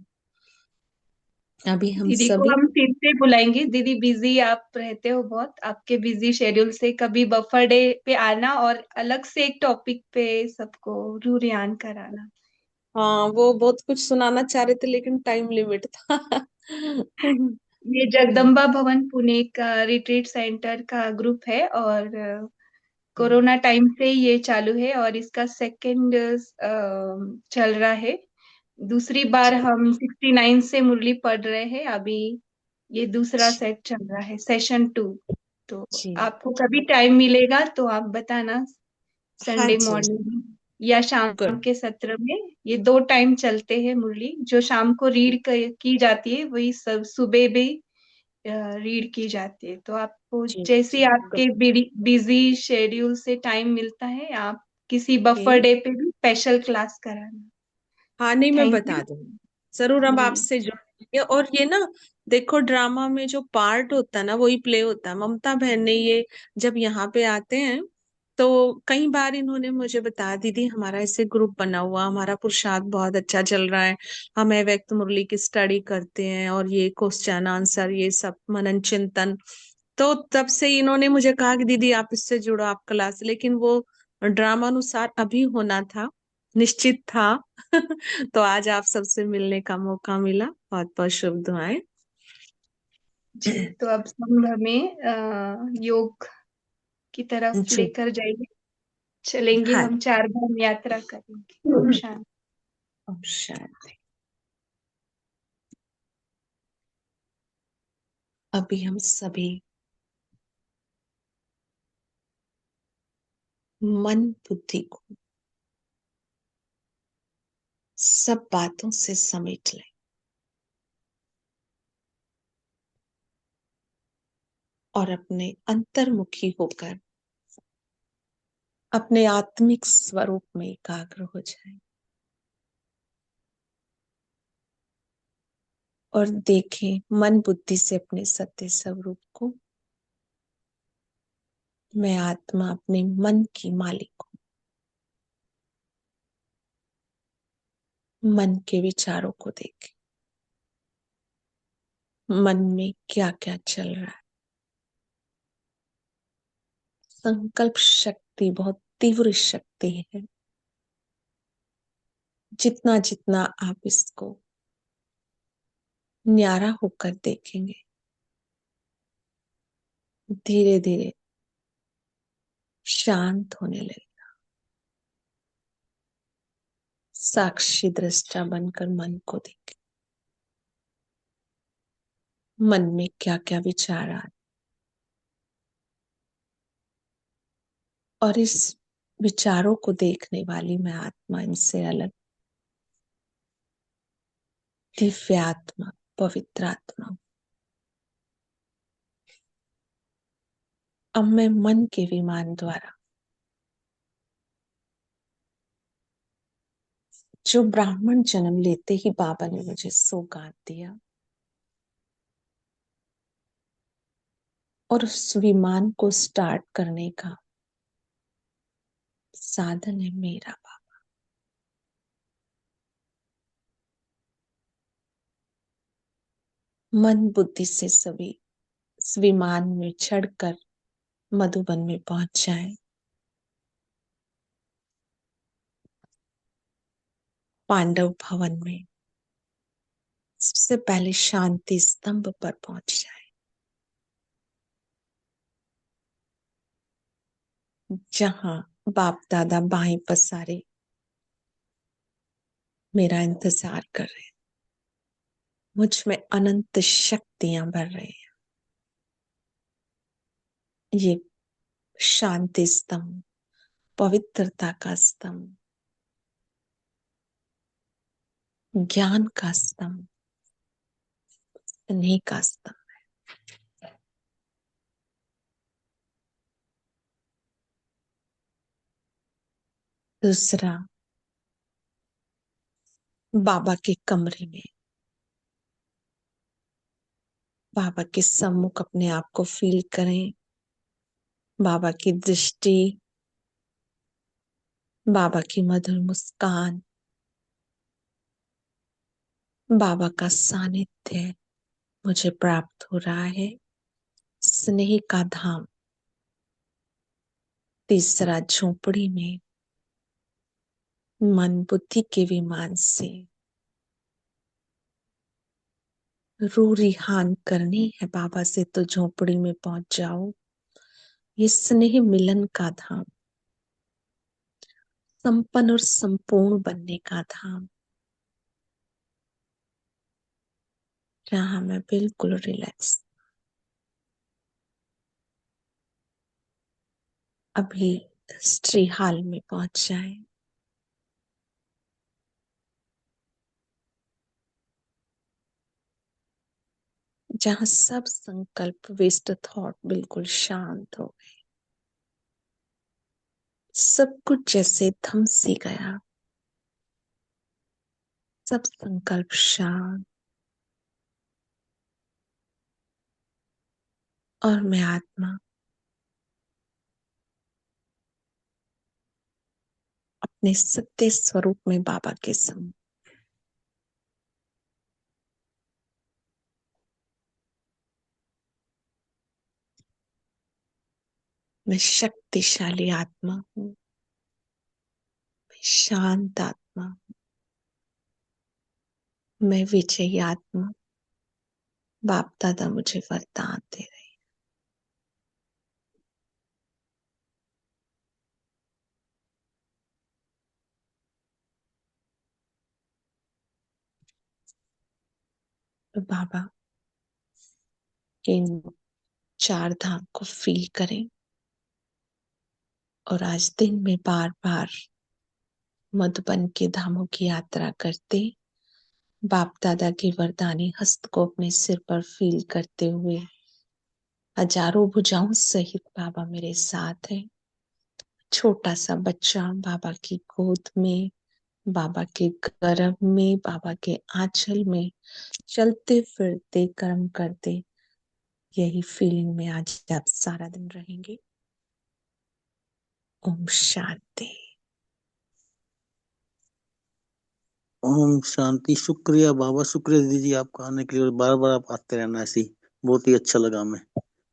Speaker 2: अभी हम
Speaker 1: दीदी को
Speaker 2: सभी
Speaker 1: हम फिर से बुलाएंगे। दीदी बिजी आप रहते हो बहुत, आपके बिजी शेड्यूल से कभी बफर डे पे आना और अलग से एक टॉपिक पे सबको रूरियान कराना।
Speaker 2: हाँ, वो बहुत कुछ सुनाना चाह रहे थे लेकिन टाइम लिमिट था।
Speaker 1: ये जगदम्बा भवन पुणे का रिट्रीट सेंटर का ग्रुप है और कोरोना टाइम से ये चालू है और इसका सेकंड चल रहा है। दूसरी बार
Speaker 2: जी
Speaker 1: हम 69 से मुरली पढ़ रहे हैं अभी। ये दूसरा
Speaker 2: जी
Speaker 1: सेट चल रहा है, सेशन 2। तो
Speaker 2: जी।
Speaker 1: आपको कभी टाइम मिलेगा तो आप बताना,
Speaker 2: हाँ
Speaker 1: संडे
Speaker 2: जी।
Speaker 1: मॉर्निंग या शाम
Speaker 2: गुड।
Speaker 1: के सत्र में। ये 2 टाइम चलते हैं मुरली। जो शाम को रीड की जाती है वही सब सुबह भी रीड की जाती है। तो आपको
Speaker 2: जी
Speaker 1: जैसे
Speaker 2: जी गुड।
Speaker 1: आपके बिजी शेड्यूल से टाइम मिलता है, आप किसी
Speaker 2: ओके।
Speaker 1: बफर डे पे भी स्पेशल क्लास कराना।
Speaker 2: हाँ नहीं, मैं
Speaker 1: थैंक
Speaker 2: बता
Speaker 1: यू।
Speaker 2: दूंगी जरूर। अब
Speaker 1: जी
Speaker 2: आपसे जुड़ेंगे। और ये ना, देखो ड्रामा में जो पार्ट होता है ना वही प्ले होता है। ममता बहन ने ये जब यहाँ पे आते हैं तो कई बार इन्होंने मुझे बताया, दीदी हमारा ऐसे ग्रुप बना हुआ, हमारा पुरुषार्थ बहुत अच्छा चल रहा है, हम व्यक्त मुरली की स्टडी करते हैं और ये क्वेश्चन आंसर ये सब मनन चिंतन। तो तब से इन्होंने मुझे कहा कि दीदी आप इससे जुड़ो, आप क्लास। लेकिन वो ड्रामा अनुसार अभी होना था, निश्चित था। तो आज आप सबसे मिलने का मौका मिला। बहुत बहुत शुभ दुआएं।
Speaker 1: जी। तो अब हम हमें योग की तरफ
Speaker 2: जी।
Speaker 1: लेकर जाइए। चलेंगे,
Speaker 2: हाँ।
Speaker 1: हम 4 धाम यात्रा करेंगे। ओम शांति।
Speaker 2: अब शायद अभी हम सभी मन बुद्धि को सब बातों से समेट लें और अपने अंतर्मुखी होकर अपने आत्मिक स्वरूप में एकाग्र हो जाएं और देखें मन बुद्धि से अपने सत्य स्वरूप को। मैं आत्मा अपने मन की मालिक हूं। मन के विचारों को देखें, मन में क्या क्या चल रहा है। संकल्प शक्ति बहुत तीव्र शक्ति है। जितना जितना आप इसको न्यारा होकर देखेंगे, धीरे धीरे शांत होने लगे। साक्षी दृष्टा बनकर मन को देखें, मन में क्या क्या विचार आ रहे, और इस विचारों को देखने वाली मैं आत्मा, इनसे अलग दिव्य आत्मा, पवित्र आत्मा। अब मैं मन के विमान द्वारा जो ब्राह्मण जन्म लेते ही बाबा ने मुझे सौगात दिया, और उस विमान को स्टार्ट करने का साधन है मेरा बाबा। मन बुद्धि से सभी इस विमान में चढ़कर मधुबन में पहुंच जाए। पांडव भवन में सबसे पहले शांति स्तंभ पर पहुंच जाए, जहां बाप दादा बाएं पसारे मेरा इंतजार कर रहे हैं। मुझ में अनंत शक्तियां भर रही हैं। ये शांति स्तंभ, पवित्रता का स्तंभ, ज्ञान का स्तंभ, स्नेह का स्तंभ। दूसरा, बाबा के कमरे में बाबा के सम्मुख अपने आप को फील करें। बाबा की दृष्टि, बाबा की मधुर मुस्कान, बाबा का सानिध्य मुझे प्राप्त हो रहा है। स्नेह का धाम। तीसरा, झोपड़ी में मन बुद्धि के विमान से रूह रिहान करनी है बाबा से, तो झोपड़ी में पहुंच जाओ। ये स्नेह मिलन का धाम, संपन्न और संपूर्ण बनने का धाम, जहां मैं बिल्कुल रिलैक्स। अभी स्त्री हाल में पहुंच जाए, जहां सब संकल्प, वेस्ट थॉट बिल्कुल शांत हो गए। सब कुछ जैसे थम सी गया, सब संकल्प शांत, और मैं आत्मा अपने सत्य स्वरूप में बाबा के सम्मुख। मैं शक्तिशाली आत्मा हूँ, मैं शांत आत्मा हूँ, मैं विजयी आत्मा। बाप दादा मुझे वरदान दे रहे। तो बाबा इन 4 धाम को फील करें, और आज दिन में बार बार मधुबन के धामों की यात्रा करते बाप दादा के वरदानी हस्त को अपने सिर पर फील करते हुए हजारों भुजाओं सहित बाबा मेरे साथ है। छोटा सा बच्चा बाबा की गोद में, बाबा के गर्भ में, बाबा के आंचल में चलते फिरते कर्म करते, यही फीलिंग में आज आप सारा दिन रहेंगे। ओम शांति।
Speaker 10: ओम शांति। शुक्रिया बाबा, शुक्रिया दीदी आपका आने के लिए, और बार बार आप आते रहना ऐसे ही। बहुत ही अच्छा लगा हमें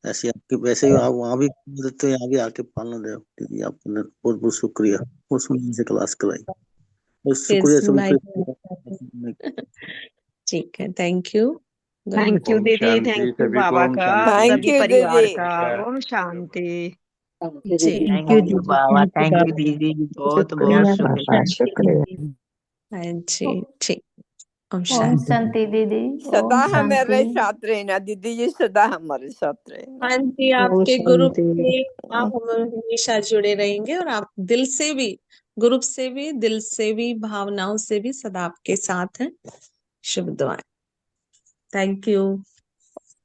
Speaker 10: ऐसे आपके, वैसे ही आप वहाँ भी देते, यहाँ भी आके पालना दे दीदी। आपका बहुत बहुत शुक्रिया, बहुत सुंदर से क्लास कराई, और शुक्रिया
Speaker 2: भाई
Speaker 10: शुक्रिया।
Speaker 2: ठीक है, थैंक यू।
Speaker 6: थैंक यू
Speaker 4: ओम
Speaker 6: दीदी,
Speaker 4: शांति,
Speaker 6: थैंक यू
Speaker 4: सभी को
Speaker 6: बाबा
Speaker 4: ओम
Speaker 6: का,
Speaker 4: शांति।
Speaker 9: थैंक
Speaker 6: सभी
Speaker 9: यू
Speaker 6: परिवार
Speaker 9: दीदी।
Speaker 6: का।
Speaker 4: नमस्कार।
Speaker 6: ओम शांति।
Speaker 2: जी,
Speaker 5: थैंक यू बाबा, थैंक यू दीदी, बहुत बहुत
Speaker 8: शुक्रिया
Speaker 5: शुक्रिया।
Speaker 8: बाबा, शुक्रिया।
Speaker 2: हाँ जी, ठीक। ओम
Speaker 7: ओम
Speaker 2: शांति।
Speaker 7: शांति दीदी।
Speaker 9: सदा
Speaker 7: ओम
Speaker 9: हमारे
Speaker 7: शांति।
Speaker 9: साथ रहना दीदी जी, सदा हमारे साथ रहना।
Speaker 2: हाँ जी,
Speaker 8: ओम
Speaker 2: आपके ग्रुप
Speaker 8: शांति।
Speaker 2: से आप हम हमेशा जुड़े रहेंगे, और आप दिल से भी, ग्रुप से भी, दिल से भी, भावनाओं से भी सदा आपके साथ हैं। शुभ दुआएं। Thank you.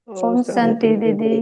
Speaker 7: ओम शांति दीदी।